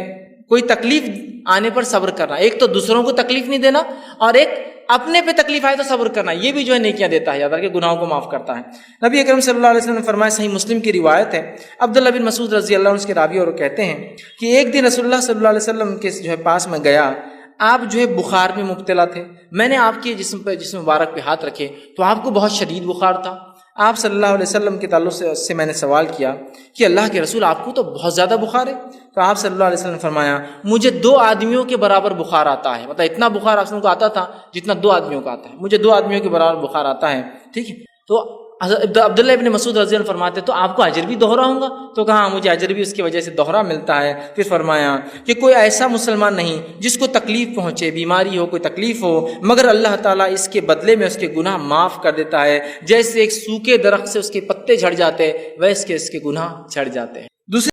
کوئی تکلیف آنے پر صبر کرنا. ایک تو دوسروں کو تکلیف نہیں دینا، اور ایک اپنے پہ تکلیف آئے تو صبر کرنا، یہ بھی جو ہے نیکیاں دیتا ہے، یاد رکھیں گناہوں کو معاف کرتا ہے. نبی اکرم صلی اللہ علیہ وسلم نے فرمایا، صحیح مسلم کی روایت ہے، عبداللہ بن مسعود رضی اللہ عنہ اس کے راوی اور کہتے ہیں کہ ایک دن رسول اللہ صلی اللہ علیہ وسلم کے جو ہے پاس میں گیا، آپ جو ہے بخار میں مبتلا تھے. میں نے آپ کے جسم مبارک پہ ہاتھ رکھے تو آپ کو بہت شدید بخار تھا. آپ صلی اللہ علیہ وسلم کے تعلق سے میں نے سوال کیا کہ اللہ کے رسول آپ کو تو بہت زیادہ بخار ہے. تو آپ صلی اللہ علیہ وسلم نے فرمایا مجھے 2 آدمیوں کے برابر بخار آتا ہے. مطلب اتنا بخار آپ کو آتا تھا جتنا 2 آدمیوں کا آتا ہے، مجھے 2 آدمیوں کے برابر بخار آتا ہے. ٹھیک ہے، تو عبداللہ ابن مسعود رضی اللہ عنہ فرماتے تو آپ کو اجر بھی دوہرا ہوں گا؟ تو کہا مجھے اجر بھی اس کی وجہ سے دوہرا ملتا ہے. پھر فرمایا کہ کوئی ایسا مسلمان نہیں جس کو تکلیف پہنچے، بیماری ہو، کوئی تکلیف ہو، مگر اللہ تعالیٰ اس کے بدلے میں اس کے گناہ معاف کر دیتا ہے. جیسے ایک سوکھے درخت سے اس کے پتے جھڑ جاتے ویسے اس کے گناہ جھڑ جاتے ہیں. دوسری